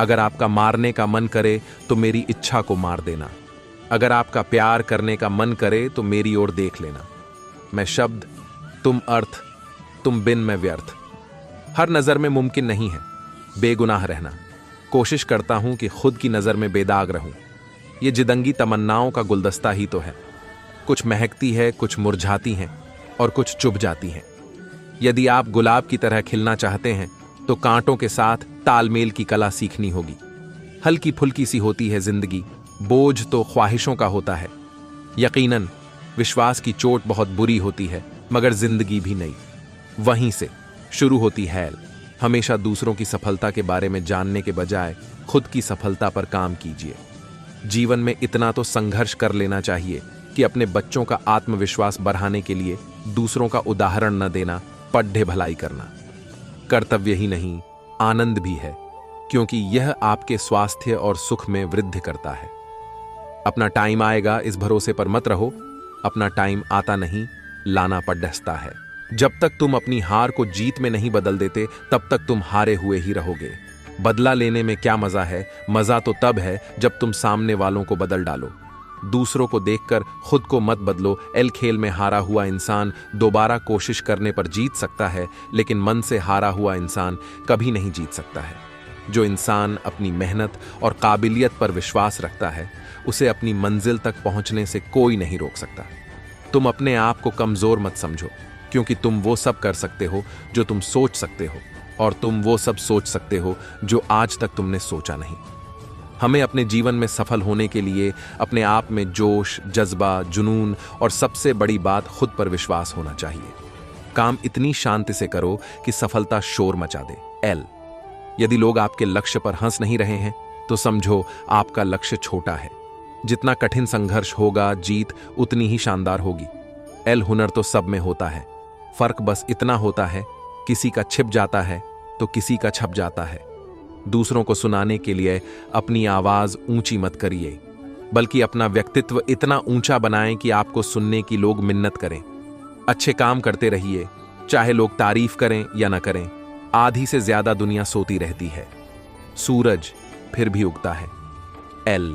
अगर आपका मारने का मन करे तो मेरी इच्छा को मार देना। अगर आपका प्यार करने का मन करे तो मेरी ओर देख लेना। मैं शब्द, तुम अर्थ, तुम बिन मैं व्यर्थ। हर नजर में मुमकिन नहीं है बेगुनाह रहना। कोशिश करता हूं कि खुद की नजर में बेदाग रहूं। ये जिदंगी तमन्नाओं का गुलदस्ता ही तो है। कुछ महकती है, कुछ मुरझाती हैं और कुछ चुभ जाती हैं। यदि आप गुलाब की तरह खिलना चाहते हैं तो कांटों के साथ तालमेल की कला सीखनी होगी। हल्की फुल्की सी होती है जिंदगी, बोझ तो ख्वाहिशों का होता है। यकीनन विश्वास की चोट बहुत बुरी होती है, मगर जिंदगी भी नहीं। वहीं से शुरू होती है। हमेशा दूसरों की सफलता के बारे में जानने के बजाय खुद की सफलता पर काम कीजिए। जीवन में इतना तो संघर्ष कर लेना चाहिए कि अपने बच्चों का आत्मविश्वास बढ़ाने के लिए दूसरों का उदाहरण न देना, पढ़े भलाई करना कर्तव्य ही नहीं, आनंद भी है, क्योंकि यह आपके स्वास्थ्य और सुख में वृद्धि करता है। अपना टाइम आएगा इस भरोसे पर मत रहो। अपना टाइम आता नहीं, लाना पड़ता है। जब तक तुम अपनी हार को जीत में नहीं बदल देते तब तक तुम हारे हुए ही रहोगे। बदला लेने में क्या मजा है? मजा तो तब है जब तुम सामने वालों को बदल डालो। दूसरों को देखकर खुद को मत बदलो। एल, खेल में हारा हुआ इंसान दोबारा कोशिश करने पर जीत सकता है, लेकिन मन से हारा हुआ इंसान कभी नहीं जीत सकता है। जो इंसान अपनी मेहनत और काबिलियत पर विश्वास रखता है उसे अपनी मंजिल तक पहुंचने से कोई नहीं रोक सकता। तुम अपने आप को कमजोर मत समझो, क्योंकि तुम वो सब कर सकते हो जो तुम सोच सकते हो, और तुम वो सब सोच सकते हो जो आज तक तुमने सोचा नहीं। हमें अपने जीवन में सफल होने के लिए अपने आप में जोश, जज्बा, जुनून और सबसे बड़ी बात खुद पर विश्वास होना चाहिए। काम इतनी शांति से करो कि सफलता शोर मचा दे। एल, यदि लोग आपके लक्ष्य पर हंस नहीं रहे हैं तो समझो आपका लक्ष्य छोटा है। जितना कठिन संघर्ष होगा, जीत उतनी ही शानदार होगी। एल, हुनर तो सब में होता है, फर्क बस इतना होता है, किसी का छिप जाता है तो किसी का छप जाता है। दूसरों को सुनाने के लिए अपनी आवाज ऊंची मत करिए, बल्कि अपना व्यक्तित्व इतना ऊंचा बनाएं कि आपको सुनने की लोग मिन्नत करें। अच्छे काम करते रहिए, चाहे लोग तारीफ करें या न करें। आधी से ज्यादा दुनिया सोती रहती है, सूरज फिर भी उगता है। एल,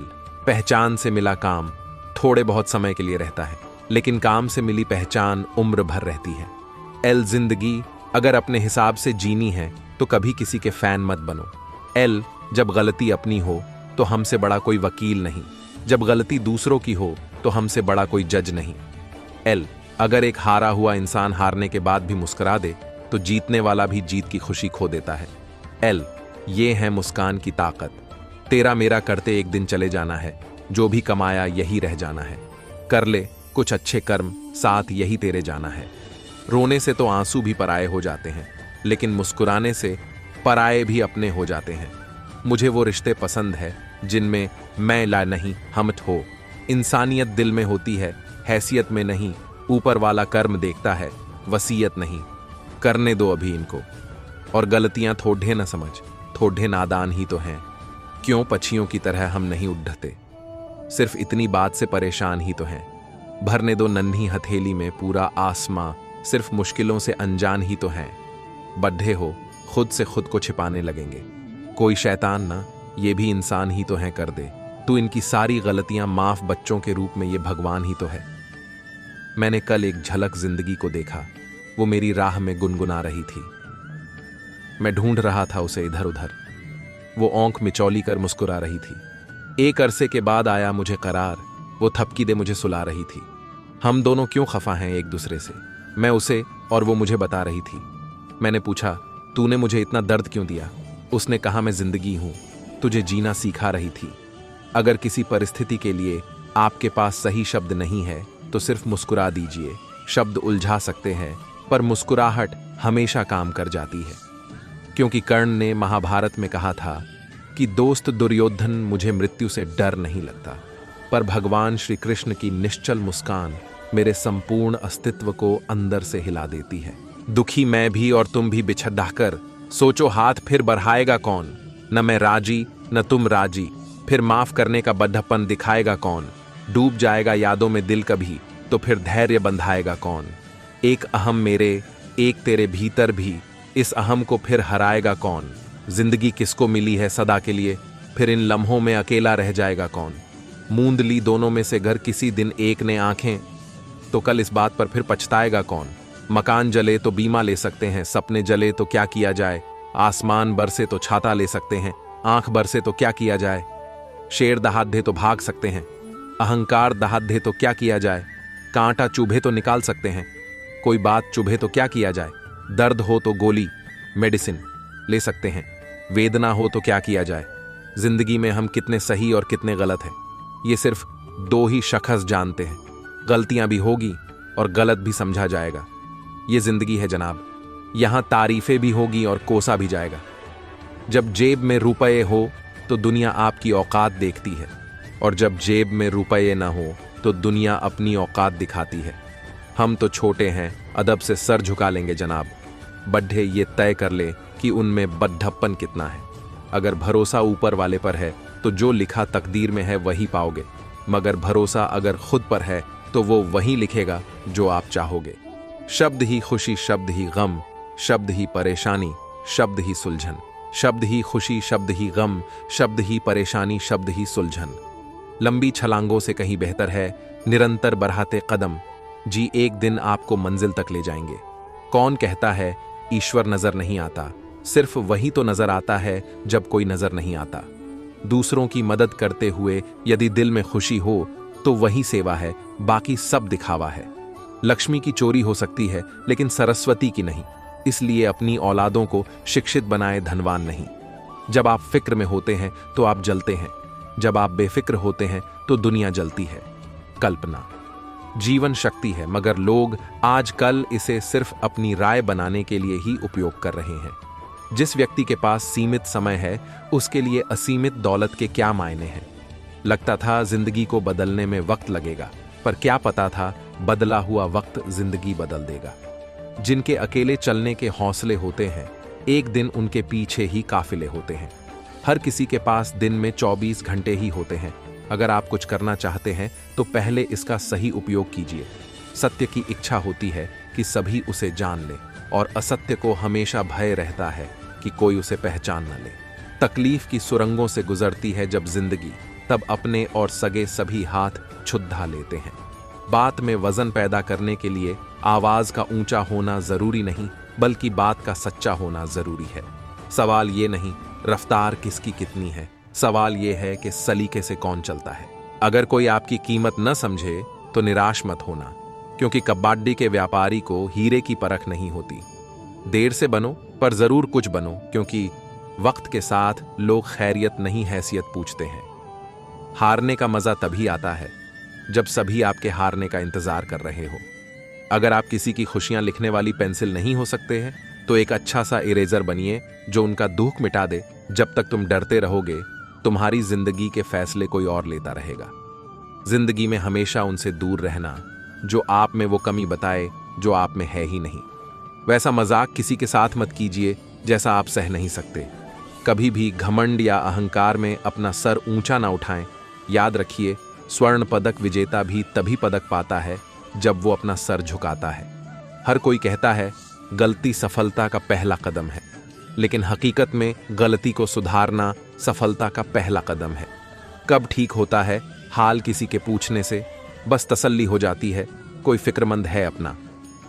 पहचान से मिला काम थोड़े बहुत समय के लिए रहता है, लेकिन काम से मिली पहचान उम्र भर रहती है। एल, जिंदगी अगर अपने हिसाब से जीनी है तो कभी किसी के फैन मत बनो। एल, जब गलती अपनी हो तो हमसे बड़ा कोई वकील नहीं, जब गलती दूसरों की हो तो हमसे बड़ा कोई जज नहीं। एल, अगर एक हारा हुआ इंसान हारने के बाद भी मुस्कुरा दे तो जीतने वाला भी जीत की खुशी खो देता है। एल, ये है मुस्कान की ताकत। तेरा मेरा करते एक दिन चले जाना है, जो भी कमाया यही रह जाना है। कर ले कुछ अच्छे कर्म, साथ यही तेरे जाना है। रोने से तो आंसू भी पराये हो जाते हैं, लेकिन मुस्कुराने से पराये भी अपने हो जाते हैं। मुझे वो रिश्ते पसंद है जिनमें मैं ला नहीं हमत हो। इंसानियत दिल में होती है, हैसियत में नहीं। ऊपर वाला कर्म देखता है, वसीयत नहीं। करने दो अभी इनको, और गलतियां थोड़े न समझ, थोड़े नादान ही तो हैं। क्यों पक्षियों की तरह हम नहीं उड़ते, सिर्फ इतनी बात से परेशान ही तो हैं। भरने दो नन्ही हथेली में पूरा आसमां, सिर्फ मुश्किलों से अनजान ही तो हैं। बड्ढे हो खुद से खुद को छिपाने लगेंगे। कोई शैतान ना, ये भी इंसान ही तो हैं कर दे। तू इनकी सारी गलतियां माफ, बच्चों के रूप में ये भगवान ही तो है। मैंने कल एक झलक जिंदगी को देखा, वो मेरी राह में गुनगुना रही थी। मैं ढूंढ रहा था उसे इधर उधर, वो औंख मिचौली कर मुस्कुरा रही थी। एक अरसे के बाद आया मुझे करार, वो थपकी दे मुझे सुला रही थी। हम दोनों क्यों खफा हैं एक दूसरे से, मैं उसे और वो मुझे बता रही थी। मैंने पूछा, तूने मुझे इतना दर्द क्यों दिया? उसने कहा, मैं जिंदगी हूं, तुझे जीना सिखा रही थी। अगर किसी परिस्थिति के लिए आपके पास सही शब्द नहीं है तो सिर्फ मुस्कुरा दीजिए। शब्द उलझा सकते हैं, पर मुस्कुराहट हमेशा काम कर जाती है। क्योंकि कर्ण ने महाभारत में कहा था कि दोस्त दुर्योधन, मुझे मृत्यु से डर नहीं लगता, पर भगवान श्री कृष्ण की निश्चल मुस्कान मेरे संपूर्ण अस्तित्व को अंदर से हिला देती है। दुखी मैं भी और तुम भी बिछड़ सोचो हाथ फिर बढ़ाएगा कौन? न मैं राजी न तुम राजी, फिर माफ करने का बद्धपन दिखाएगा कौन? डूब जाएगा यादों में दिल कभी, तो फिर धैर्य बंधाएगा कौन? एक अहम मेरे, एक तेरे भीतर भी, इस अहम को फिर हराएगा कौन? जिंदगी किसको मिली है सदा के लिए, फिर इन लम्हों में अकेला रह जाएगा कौन? मूंद ली दोनों में से घर किसी दिन एक ने आंखें, तो कल इस बात पर फिर पछताएगा कौन? मकान जले तो बीमा ले सकते हैं, सपने जले तो क्या किया जाए? आसमान बरसे तो छाता ले सकते हैं, आंख बरसे तो क्या किया जाए? शेर दहाड़ दे तो भाग सकते हैं, अहंकार दहाड़ दे तो क्या किया जाए? कांटा चुभे तो निकाल सकते हैं, कोई बात चुभे तो क्या किया जाए? दर्द हो तो गोली मेडिसिन ले सकते हैं, वेदना हो तो क्या किया जाए? जिंदगी में हम कितने सही और कितने गलत हैं, ये सिर्फ दो ही शख्स जानते हैं। गलतियां भी होगी और गलत भी समझा जाएगा। ये जिंदगी है जनाब, यहां तारीफें भी होगी और कोसा भी जाएगा। जब जेब में रुपये हो तो दुनिया आपकी औकात देखती है, और जब जेब में रुपये ना हो तो दुनिया अपनी औकात दिखाती है। हम तो छोटे हैं, अदब से सर झुका लेंगे जनाब। बड्ढे ये तय कर ले कि उनमें बड्ढप्पन कितना है। अगर भरोसा ऊपर वाले पर है तो जो लिखा तकदीर में है वही पाओगे, मगर भरोसा अगर खुद पर है तो वो वही लिखेगा जो आप चाहोगे। शब्द ही खुशी, शब्द ही गम, शब्द ही परेशानी, शब्द ही सुलझन। शब्द ही खुशी, शब्द ही गम, शब्द ही परेशानी, शब्द ही सुलझन। लंबी छलांगों से कहीं बेहतर है निरंतर बढ़ाते कदम। जी एक दिन आपको मंजिल तक ले जाएंगे। कौन कहता है ईश्वर नजर नहीं आता? सिर्फ वही तो नजर आता है जब कोई नजर नहीं आता। दूसरों की मदद करते हुए यदि दिल में खुशी हो तो वही सेवा है, बाकी सब दिखावा है। लक्ष्मी की चोरी हो सकती है लेकिन सरस्वती की नहीं, इसलिए अपनी औलादों को शिक्षित बनाए, धनवान नहीं। जब आप फिक्र में होते हैं तो आप जलते हैं, जब आप बेफिक्र होते हैं तो दुनिया जलती है। कल्पना जीवन शक्ति है, मगर लोग आजकल इसे सिर्फ अपनी राय बनाने के लिए ही उपयोग कर रहे हैं। जिस व्यक्ति के पास सीमित समय है उसके लिए असीमित दौलत के क्या मायने हैं। लगता था जिंदगी को बदलने में वक्त लगेगा, पर क्या पता था बदला हुआ वक्त जिंदगी बदल देगा। जिनके अकेले चलने के हौसले होते हैं, एक दिन उनके पीछे ही काफिले होते हैं। हर किसी के पास दिन में 24 घंटे ही होते हैं। अगर आप कुछ करना चाहते हैं तो पहले इसका सही उपयोग कीजिए। सत्य की इच्छा होती है कि सभी उसे जान ले, और असत्य को हमेशा भय रहता है कि कोई उसे पहचान न ले। तकलीफ की सुरंगों से गुजरती है जब जिंदगी, तब अपने और सगे सभी हाथ छुद्धा लेते हैं। बात में वजन पैदा करने के लिए आवाज का ऊंचा होना जरूरी नहीं, बल्कि बात का सच्चा होना जरूरी है। सवाल ये नहीं रफ्तार किसकी कितनी है, सवाल ये है कि सलीके से कौन चलता है। अगर कोई आपकी कीमत न समझे तो निराश मत होना, क्योंकि कबाड्डी के व्यापारी को हीरे की परख नहीं होती। देर से बनो पर जरूर कुछ बनो, क्योंकि वक्त के साथ लोग खैरियत नहीं हैसियत पूछते हैं। हारने का मजा तभी आता है जब सभी आपके हारने का इंतजार कर रहे हो। अगर आप किसी की खुशियां लिखने वाली पेंसिल नहीं हो सकते हैं तो एक अच्छा सा इरेजर बनिए जो उनका दुख मिटा दे। जब तक तुम डरते रहोगे, तुम्हारी जिंदगी के फैसले कोई और लेता रहेगा। जिंदगी में हमेशा उनसे दूर रहना जो आप में वो कमी बताए जो आप में है ही नहीं। वैसा मजाक किसी के साथ मत कीजिए जैसा आप सह नहीं सकते। कभी भी घमंड या अहंकार में अपना सर ऊंचा ना उठाएं। याद रखिए, स्वर्ण पदक विजेता भी तभी पदक पाता है जब वो अपना सर झुकाता है। हर कोई कहता है गलती सफलता का पहला कदम है, लेकिन हकीकत में गलती को सुधारना सफलता का पहला कदम है। कब ठीक होता है हाल किसी के पूछने से, बस तसल्ली हो जाती है कोई फिक्रमंद है अपना।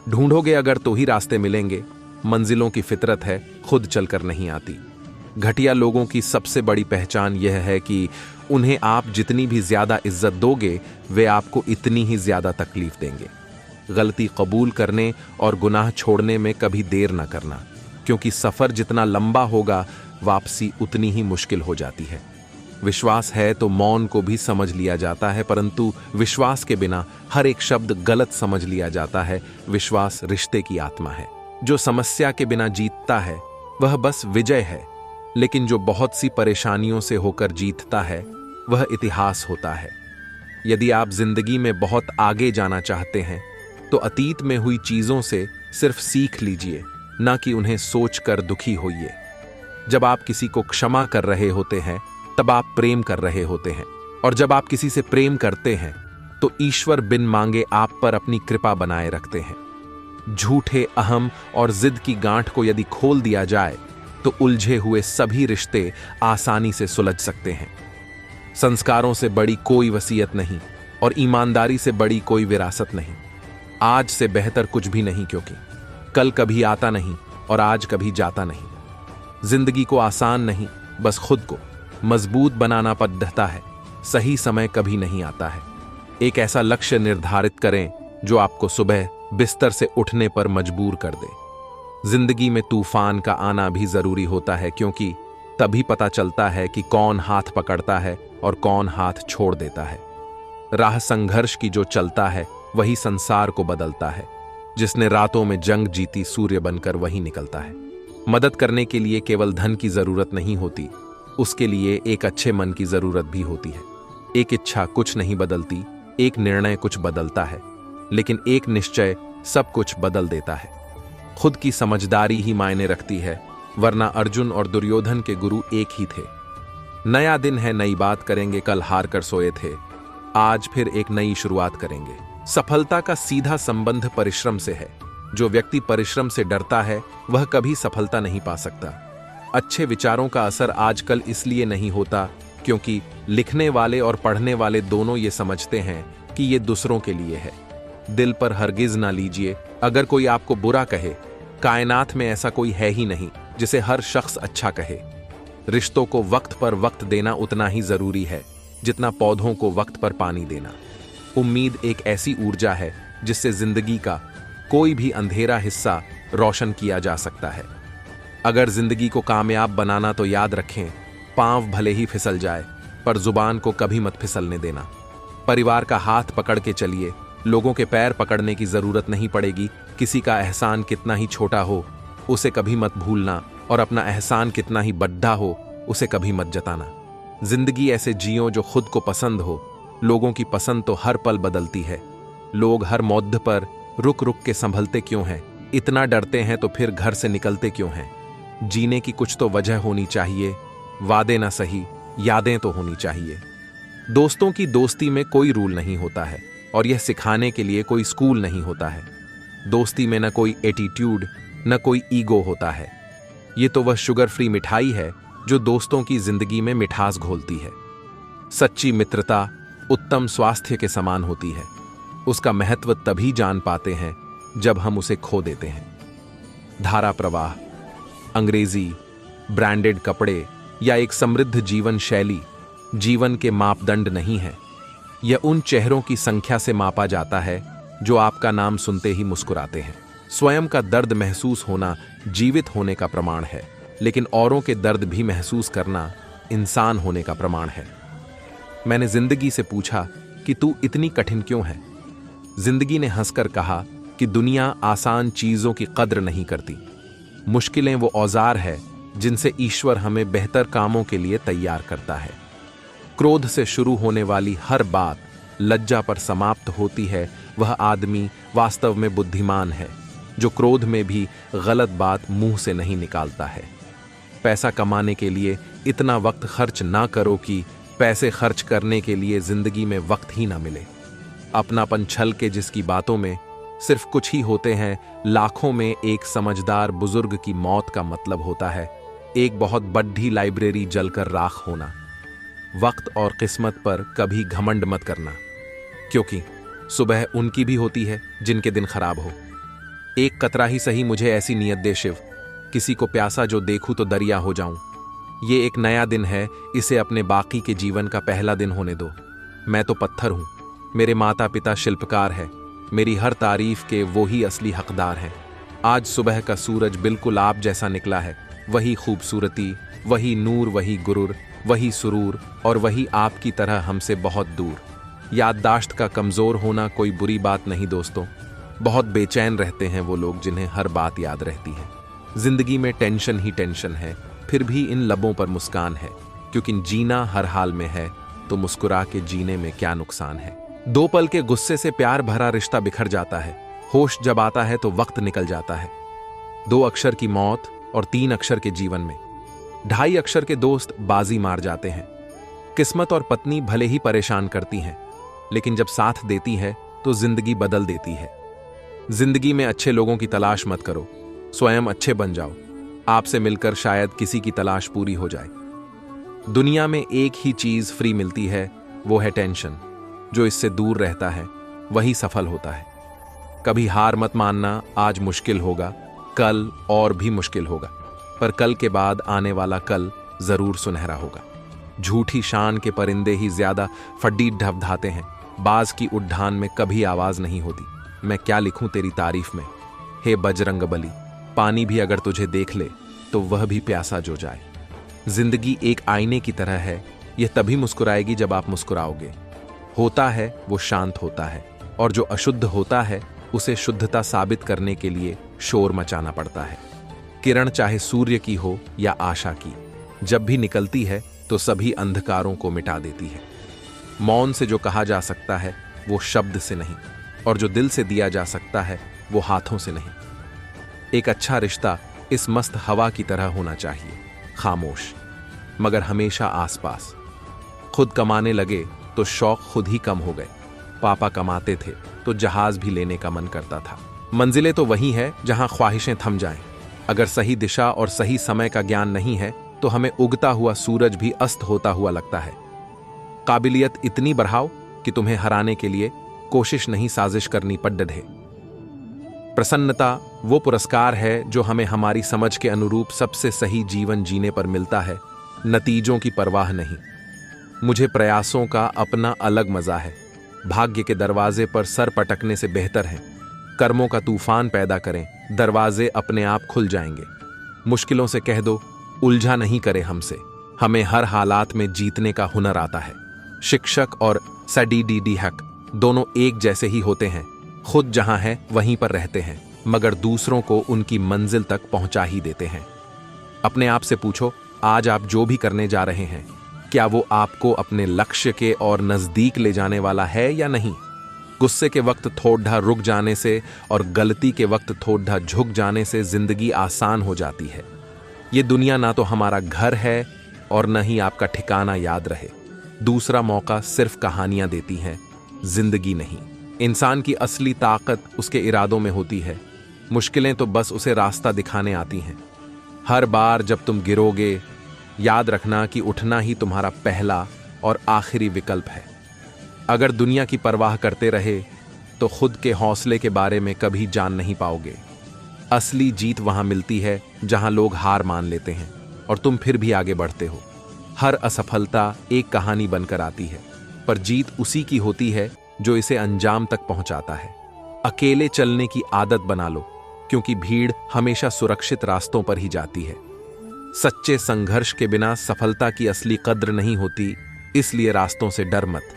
ढूंढोगे अगर तो ही रास्ते मिलेंगे, मंजिलों की फितरत है खुद चलकर नहीं आती। घटिया लोगों की सबसे बड़ी पहचान यह है कि उन्हें आप जितनी भी ज्यादा इज्जत दोगे, वे आपको इतनी ही ज्यादा तकलीफ देंगे। गलती कबूल करने और गुनाह छोड़ने में कभी देर न करना, क्योंकि सफर जितना लंबा होगा वापसी उतनी ही मुश्किल हो जाती है। विश्वास है तो मौन को भी समझ लिया जाता है, परंतु विश्वास के बिना हर एक शब्द गलत समझ लिया जाता है। विश्वास रिश्ते की आत्मा है। जो समस्या के बिना जीतता है वह बस विजय है, लेकिन जो बहुत सी परेशानियों से होकर जीतता है वह इतिहास होता है। यदि आप जिंदगी में बहुत आगे जाना चाहते हैं तो अतीत में हुई चीजों से सिर्फ सीख लीजिए, ना कि उन्हें सोचकर दुखी होइए। जब आप किसी को क्षमा कर रहे होते हैं तब आप प्रेम कर रहे होते हैं, और जब आप किसी से प्रेम करते हैं तो ईश्वर बिन मांगे आप पर अपनी कृपा बनाए रखते हैं। झूठे अहम और जिद की गांठ को यदि खोल दिया जाए तो उलझे हुए सभी रिश्ते आसानी से सुलझ सकते हैं। संस्कारों से बड़ी कोई वसीयत नहीं और ईमानदारी से बड़ी कोई विरासत नहीं। आज से बेहतर कुछ भी नहीं, क्योंकि कल कभी आता नहीं और आज कभी जाता नहीं। जिंदगी को आसान नहीं, बस खुद को मजबूत बनाना पड़ता है। सही समय कभी नहीं आता है। एक ऐसा लक्ष्य निर्धारित करें जो आपको सुबह बिस्तर से उठने पर मजबूर कर दे। जिंदगी में तूफान का आना भी जरूरी होता है, क्योंकि तभी पता चलता है कि कौन हाथ पकड़ता है और कौन हाथ छोड़ देता है। राह संघर्ष की जो चलता है वही संसार को बदलता है। जिसने रातों में जंग जीती सूर्य बनकर वही निकलता है। मदद करने के लिए केवल धन की जरूरत नहीं होती, उसके लिए एक अच्छे मन की जरूरत भी होती है। एक इच्छा कुछ नहीं बदलती, एक निर्णय कुछ बदलता है, लेकिन एक निश्चय सब कुछ बदल देता है। खुद की समझदारी ही मायने रखती है, वरना अर्जुन और दुर्योधन के गुरु एक ही थे। नया दिन है, नई बात करेंगे, कल हार कर सोए थे, आज फिर एक नई शुरुआत करेंगे। सफलता का सीधा संबंध परिश्रम से है। जो व्यक्ति परिश्रम से डरता है वह कभी सफलता नहीं पा सकता। अच्छे विचारों का असर आजकल इसलिए नहीं होता क्योंकि लिखने वाले और पढ़ने वाले दोनों ये समझते हैं कि ये दूसरों के लिए है। दिल पर हरगिज ना लीजिए अगर कोई आपको बुरा कहे। कायनात में ऐसा कोई है ही नहीं जिसे हर शख्स अच्छा कहे। रिश्तों को वक्त पर वक्त देना उतना ही जरूरी है जितना पौधों को वक्त पर पानी देना। उम्मीद एक ऐसी ऊर्जा है जिससे जिंदगी का कोई भी अंधेरा हिस्सा रोशन किया जा सकता है। अगर जिंदगी को कामयाब बनाना तो याद रखें, पांव भले ही फिसल जाए पर जुबान को कभी मत फिसलने देना। परिवार का हाथ पकड़ के चलिए, लोगों के पैर पकड़ने की जरूरत नहीं पड़ेगी। किसी का एहसान कितना ही छोटा हो उसे कभी मत भूलना, और अपना एहसान कितना ही बड़ा हो उसे कभी मत जताना। जिंदगी ऐसे जियो जो खुद को पसंद हो। लोगों की पसंद तो हर पल बदलती है। लोग हर मौद्ध पर रुक रुक के संभलते क्यों हैं? इतना डरते हैं तो फिर घर से निकलते क्यों हैं? जीने की कुछ तो वजह होनी चाहिए। वादे ना सही, यादें तो होनी चाहिए। दोस्तों की दोस्ती में कोई रूल नहीं होता है और यह सिखाने के लिए कोई स्कूल नहीं होता है। दोस्ती में न कोई एटीट्यूड, न कोई ईगो होता है। ये तो वह शुगर फ्री मिठाई है जो दोस्तों की जिंदगी में मिठास घोलती है। सच्ची मित्रता उत्तम स्वास्थ्य के समान होती है। उसका महत्व तभी जान पाते हैं जब हम उसे खो देते हैं। धारा प्रवाह, अंग्रेजी, ब्रांडेड कपड़े या एक समृद्ध जीवन शैली जीवन के मापदंड नहीं है। यह उन चेहरों की संख्या से मापा जाता है जो आपका नाम सुनते ही मुस्कुराते हैं। स्वयं का दर्द महसूस होना जीवित होने का प्रमाण है, लेकिन औरों के दर्द भी महसूस करना इंसान होने का प्रमाण है। मैंने जिंदगी से पूछा कि तू इतनी कठिन क्यों है? जिंदगी ने हंसकर कहा कि दुनिया आसान चीजों की कद्र नहीं करती। मुश्किलें वो औजार है जिनसे ईश्वर हमें बेहतर कामों के लिए तैयार करता है। क्रोध से शुरू होने वाली हर बात लज्जा पर समाप्त होती है। वह आदमी वास्तव में बुद्धिमान है जो क्रोध में भी गलत बात मुंह से नहीं निकालता है। पैसा कमाने के लिए इतना वक्त खर्च ना करो कि पैसे खर्च करने के लिए जिंदगी में वक्त ही ना मिले। अपनापन छल के जिसकी बातों में सिर्फ कुछ ही होते हैं, लाखों में एक समझदार बुजुर्ग की मौत का मतलब होता है एक बहुत बड़ी लाइब्रेरी जलकर राख होना। वक्त और किस्मत पर कभी घमंड मत करना, क्योंकि सुबह उनकी भी होती है जिनके दिन खराब हो। एक कतरा ही सही मुझे ऐसी नीयत दे शिव, किसी को प्यासा जो देखूं तो दरिया हो जाऊं। ये एक नया दिन है, इसे अपने बाकी के जीवन का पहला दिन होने दो। मैं तो पत्थर हूं, मेरे माता पिता शिल्पकार है। मेरी हर तारीफ के वो ही असली हकदार हैं। आज सुबह का सूरज बिल्कुल आप जैसा निकला है। वही खूबसूरती, वही नूर, वही गुरूर, वही सुरूर और वही आपकी तरह हमसे बहुत दूर। याददाश्त का कमजोर होना कोई बुरी बात नहीं दोस्तों। बहुत बेचैन रहते हैं वो लोग जिन्हें हर बात याद रहती है। जिंदगी में टेंशन ही टेंशन है, फिर भी इन लबों पर मुस्कान है, क्योंकि जीना हर हाल में है तो मुस्कुरा के जीने में क्या नुकसान है। 2 पल के गुस्से से प्यार भरा रिश्ता बिखर जाता है। होश जब आता है तो वक्त निकल जाता है। 2 अक्षर की मौत और 3 अक्षर के जीवन में 2.5 अक्षर के दोस्त बाजी मार जाते हैं। किस्मत और पत्नी भले ही परेशान करती हैं, लेकिन जब साथ देती है तो जिंदगी बदल देती है। जिंदगी में अच्छे लोगों की तलाश मत करो, स्वयं अच्छे बन जाओ। आपसे मिलकर शायद किसी की तलाश पूरी हो जाए। दुनिया में एक ही चीज फ्री मिलती है, वो है टेंशन। जो इससे दूर रहता है वही सफल होता है। कभी हार मत मानना, आज मुश्किल होगा, कल और भी मुश्किल होगा, पर कल के बाद आने वाला कल जरूर सुनहरा होगा। झूठी शान के परिंदे ही ज्यादा फड्डी ढबढाते हैं, बाज की उड्डान में कभी आवाज नहीं होती। मैं क्या लिखूं तेरी तारीफ में, हे बजरंग बली। पानी भी अगर तुझे देख ले तो वह भी प्यासा जो जाए। जिंदगी एक आईने की तरह है, यह तभी मुस्कुराएगी जब आप मुस्कुराओगे। होता है वो शांत होता है, और जो अशुद्ध होता है उसे शुद्धता साबित करने के लिए शोर मचाना पड़ता है। किरण चाहे सूर्य की हो या आशा की, जब भी निकलती है तो सभी अंधकारों को मिटा देती है। मौन से जो कहा जा सकता है वो शब्द से नहीं, और जो दिल से दिया जा सकता है वो हाथों से नहीं। एक अच्छा रिश्ता इस मस्त हवा की तरह होना चाहिए, खामोश मगर हमेशा आसपास। खुद कमाने लगे तो शौक खुद ही कम हो गए। पापा कमाते थे तो जहाज भी लेने का मन करता था। मंजिलें तो वही है जहां ख्वाहिशें थम जाएं। अगर सही दिशा और सही समय का ज्ञान नहीं है तो हमें उगता हुआ सूरज भी अस्त होता हुआ लगता है। काबिलियत इतनी बढ़ाओ कि तुम्हें हराने के लिए कोशिश नहीं साजिश करनी पड़ ढे। प्रसन्नता वो पुरस्कार है जो हमें हमारी समझ के अनुरूप सबसे सही जीवन जीने पर मिलता है, नतीजों की परवाह नहीं। मुझे प्रयासों का अपना अलग मजा है। भाग्य के दरवाजे पर सर पटकने से बेहतर है कर्मों का तूफान पैदा करें, दरवाजे अपने आप खुल जाएंगे। मुश्किलों से कह दो उलझा नहीं करे हमसे, हमें हर हालात में जीतने का हुनर आता है। शिक्षक और सडीडीडीहक दोनों एक जैसे ही होते हैं, खुद जहां है वहीं पर रहते हैं, मगर दूसरों को उनकी मंजिल तक पहुंचा ही देते हैं। अपने आप से पूछो, आज आप जो भी करने जा रहे हैं क्या वो आपको अपने लक्ष्य के और नजदीक ले जाने वाला है या नहीं? गुस्से के वक्त थोड़ा रुक जाने से और गलती के वक्त थोड़ा झुक जाने से जिंदगी आसान हो जाती है। ये दुनिया ना तो हमारा घर है और न ही आपका ठिकाना याद रहे। दूसरा मौका सिर्फ कहानियां देती हैं, जिंदगी नहीं। इंसान की असली ताकत उसके इरादों में होती है, मुश्किलें तो बस उसे रास्ता दिखाने आती हैं। हर बार जब तुम गिरोगे, याद रखना कि उठना ही तुम्हारा पहला और आखिरी विकल्प है। अगर दुनिया की परवाह करते रहे तो खुद के हौसले के बारे में कभी जान नहीं पाओगे। असली जीत वहां मिलती है जहां लोग हार मान लेते हैं और तुम फिर भी आगे बढ़ते हो। हर असफलता एक कहानी बनकर आती है, पर जीत उसी की होती है जो इसे अंजाम तक पहुंचाता है। अकेले चलने की आदत बना लो, क्योंकि भीड़ हमेशा सुरक्षित रास्तों पर ही जाती है। सच्चे संघर्ष के बिना सफलता की असली कद्र नहीं होती, इसलिए रास्तों से डर मत।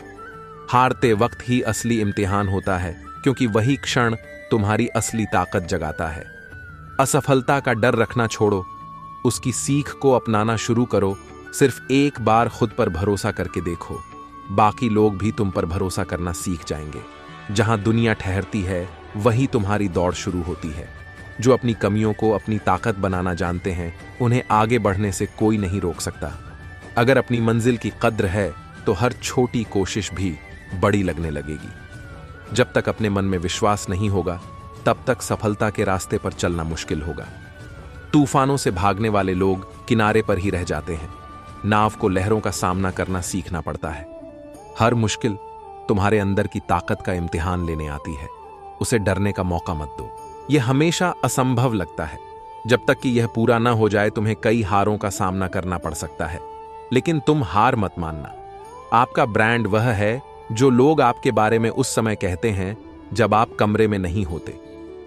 हारते वक्त ही असली इम्तिहान होता है, क्योंकि वही क्षण तुम्हारी असली ताकत जगाता है। असफलता का डर रखना छोड़ो, उसकी सीख को अपनाना शुरू करो। सिर्फ एक बार खुद पर भरोसा करके देखो, बाकी लोग भी तुम पर भरोसा करना सीख जाएंगे। जहां दुनिया ठहरती है, वही तुम्हारी दौड़ शुरू होती है। जो अपनी कमियों को अपनी ताकत बनाना जानते हैं, उन्हें आगे बढ़ने से कोई नहीं रोक सकता। अगर अपनी मंजिल की कद्र है तो हर छोटी कोशिश भी बड़ी लगने लगेगी। जब तक अपने मन में विश्वास नहीं होगा, तब तक सफलता के रास्ते पर चलना मुश्किल होगा। तूफानों से भागने वाले लोग किनारे पर ही रह जाते हैं। नाव को लहरों का सामना करना सीखना पड़ता है। हर मुश्किल तुम्हारे अंदर की ताकत का इम्तिहान लेने आती है, उसे डरने का मौका मत दो। यह हमेशा असंभव लगता है। जब तक कि यह पूरा ना हो जाए, तुम्हें कई हारों का सामना करना पड़ सकता है, लेकिन तुम हार मत मानना। आपका ब्रांड वह है जो लोग आपके बारे में उस समय कहते हैं जब आप कमरे में नहीं होते।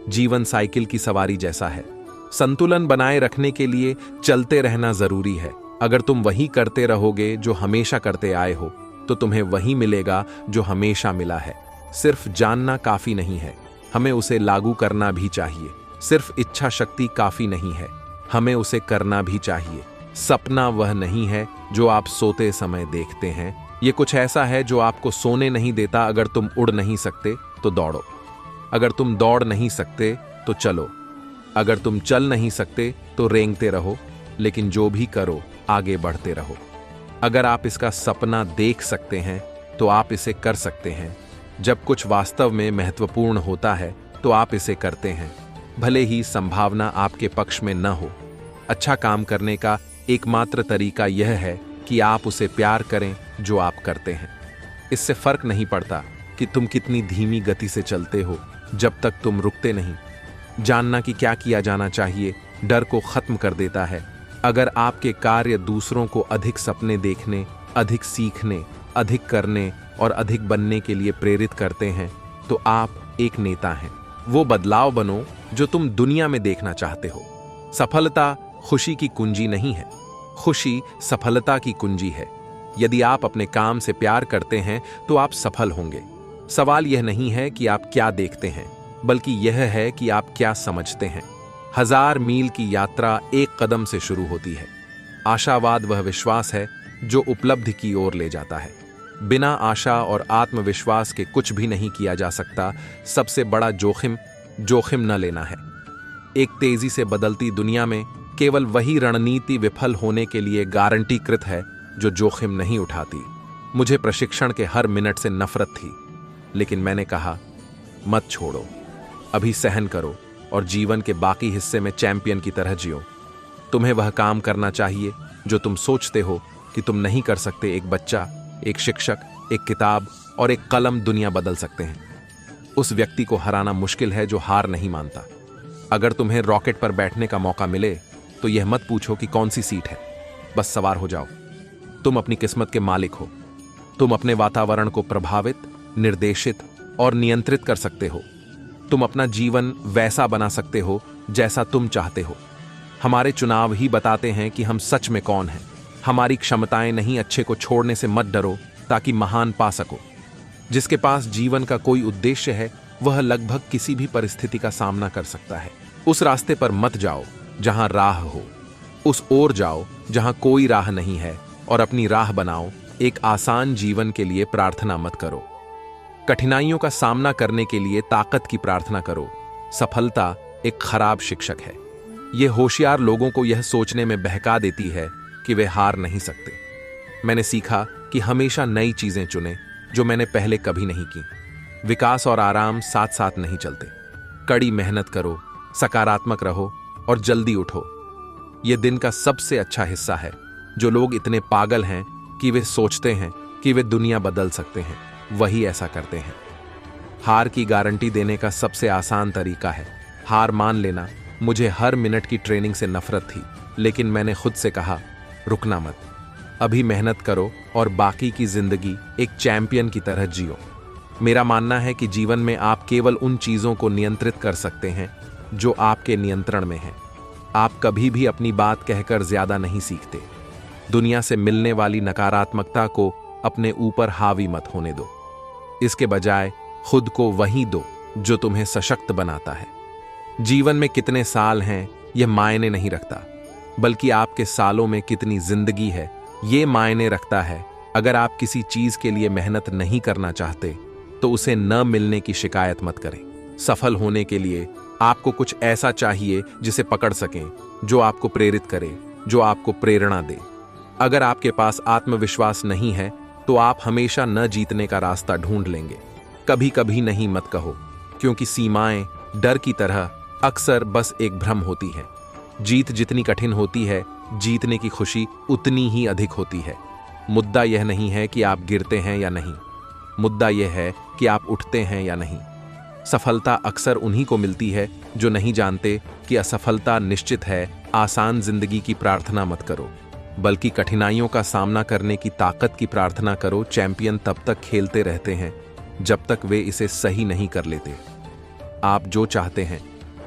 जीवन साइकिल की सवारी जैसा है, संतुलन बनाए रखने के लिए चलते रहना जरूरी है। अगर तुम वही करते रहोगे जो हमेशा करते आए हो, तो तुम्हें वही मिलेगा जो हमेशा मिला है। सिर्फ जानना काफी नहीं है, हमें उसे लागू करना भी चाहिए। सिर्फ इच्छा शक्ति काफी नहीं है, हमें उसे करना भी चाहिए। सपना वह नहीं है जो आप सोते समय देखते हैं, ये कुछ ऐसा है जो आपको सोने नहीं देता। अगर तुम उड़ नहीं सकते तो दौड़ो, अगर तुम दौड़ नहीं सकते तो चलो, अगर तुम चल नहीं सकते तो रेंगते रहो, लेकिन जो भी करो आगे बढ़ते रहो। अगर आप इसका सपना देख सकते हैं तो आप इसे कर सकते हैं। जब कुछ वास्तव में महत्वपूर्ण होता है तो आप इसे करते हैं, भले ही संभावना आपके पक्ष में न हो। अच्छा काम करने का एकमात्र तरीका यह है कि आप उसे प्यार करें जो आप करते हैं। इससे फर्क नहीं पड़ता कि तुम कितनी धीमी गति से चलते हो, जब तक तुम रुकते नहीं। जानना कि क्या किया जाना चाहिए डर को खत्म कर देता है। अगर आपके कार्य दूसरों को अधिक सपने देखने, अधिक सीखने, अधिक करने और अधिक बनने के लिए प्रेरित करते हैं, तो आप एक नेता हैं। वो बदलाव बनो जो तुम दुनिया में देखना चाहते हो। सफलता खुशी की कुंजी नहीं है, खुशी सफलता की कुंजी है। यदि आप अपने काम से प्यार करते हैं तो आप सफल होंगे। सवाल यह नहीं है कि आप क्या देखते हैं, बल्कि यह है कि आप क्या समझते हैं। 1000 मील की यात्रा एक कदम से शुरू होती है। आशावाद वह विश्वास है जो उपलब्धि की ओर ले जाता है। बिना आशा और आत्मविश्वास के कुछ भी नहीं किया जा सकता। सबसे बड़ा जोखिम न लेना है। एक तेजी से बदलती दुनिया में केवल वही रणनीति विफल होने के लिए गारंटीकृत है जो जोखिम नहीं उठाती। मुझे प्रशिक्षण के हर मिनट से नफरत थी, लेकिन मैंने कहा मत छोड़ो, अभी सहन करो और जीवन के बाकी हिस्से में चैंपियन की तरह जियो। तुम्हें वह काम करना चाहिए जो तुम सोचते हो कि तुम नहीं कर सकते। एक बच्चा, एक शिक्षक, एक किताब और एक कलम दुनिया बदल सकते हैं। उस व्यक्ति को हराना मुश्किल है जो हार नहीं मानता। अगर तुम्हें रॉकेट पर बैठने का मौका मिले तो यह मत पूछो कि कौन सी सीट है, बस सवार हो जाओ। तुम अपनी किस्मत के मालिक हो। तुम अपने वातावरण को प्रभावित, निर्देशित और नियंत्रित कर सकते हो। तुम अपना जीवन वैसा बना सकते हो जैसा तुम चाहते हो। हमारे चुनाव ही बताते हैं कि हम सच में कौन हैं। हमारी क्षमताएं नहीं। अच्छे को छोड़ने से मत डरो ताकि महान पा सको। जिसके पास जीवन का कोई उद्देश्य है, वह लगभग किसी भी परिस्थिति का सामना कर सकता है। उस रास्ते पर मत जाओ जहां राह हो, उस ओर जाओ जहां कोई राह नहीं है और अपनी राह बनाओ। एक आसान जीवन के लिए प्रार्थना मत करो। कठिनाइयों का सामना करने के लिए ताकत की प्रार्थना करो। सफलता एक खराब शिक्षक है। यह होशियार लोगों को यह सोचने में बहका देती है कि वे हार नहीं सकते। मैंने सीखा कि हमेशा नई चीजें चुनें जो मैंने पहले कभी नहीं की। विकास और आराम साथ साथ नहीं चलते। कड़ी मेहनत करो, सकारात्मक रहो और जल्दी उठो। यह दिन का सबसे अच्छा हिस्सा है। जो लोग इतने पागल हैं कि वे सोचते हैं कि वे दुनिया बदल सकते हैं, वही ऐसा करते हैं। हार की गारंटी देने का सबसे आसान तरीका है हार मान लेना। मुझे हर मिनट की ट्रेनिंग से नफरत थी, लेकिन मैंने खुद से कहा, रुकना मत, अभी मेहनत करो और बाकी की जिंदगी एक चैंपियन की तरह जियो। मेरा मानना है कि जीवन में आप केवल उन चीजों को नियंत्रित कर सकते हैं जो आपके नियंत्रण में हैं। आप कभी भी अपनी बात कहकर ज्यादा नहीं सीखते। दुनिया से मिलने वाली नकारात्मकता को अपने ऊपर हावी मत होने दो। इसके बजाय खुद को वही दो जो तुम्हें सशक्त बनाता है। जीवन में कितने साल हैं यह मायने नहीं रखता, बल्कि आपके सालों में कितनी जिंदगी है ये मायने रखता है। अगर आप किसी चीज के लिए मेहनत नहीं करना चाहते तो उसे न मिलने की शिकायत मत करें। सफल होने के लिए आपको कुछ ऐसा चाहिए जिसे पकड़ सकें, जो आपको प्रेरित करे, जो आपको प्रेरणा दे। अगर आपके पास आत्मविश्वास नहीं है तो आप हमेशा न जीतने का रास्ता ढूंढ लेंगे। कभी कभी नहीं मत कहो, क्योंकि सीमाएं डर की तरह अक्सर बस एक भ्रम होती है। जीत जितनी कठिन होती है, जीतने की खुशी उतनी ही अधिक होती है। मुद्दा यह नहीं है कि आप गिरते हैं या नहीं, मुद्दा यह है कि आप उठते हैं या नहीं। सफलता अक्सर उन्हीं को मिलती है जो नहीं जानते कि असफलता निश्चित है। आसान जिंदगी की प्रार्थना मत करो, बल्कि कठिनाइयों का सामना करने की ताकत की प्रार्थना करो। चैंपियन तब तक खेलते रहते हैं जब तक वे इसे सही नहीं कर लेते। आप जो चाहते हैं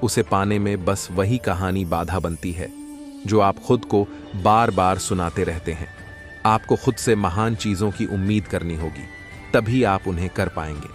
उसे पाने में बस वही कहानी बाधा बनती है जो आप खुद को बार बार सुनाते रहते हैं। आपको खुद से महान चीजों की उम्मीद करनी होगी, तभी आप उन्हें कर पाएंगे।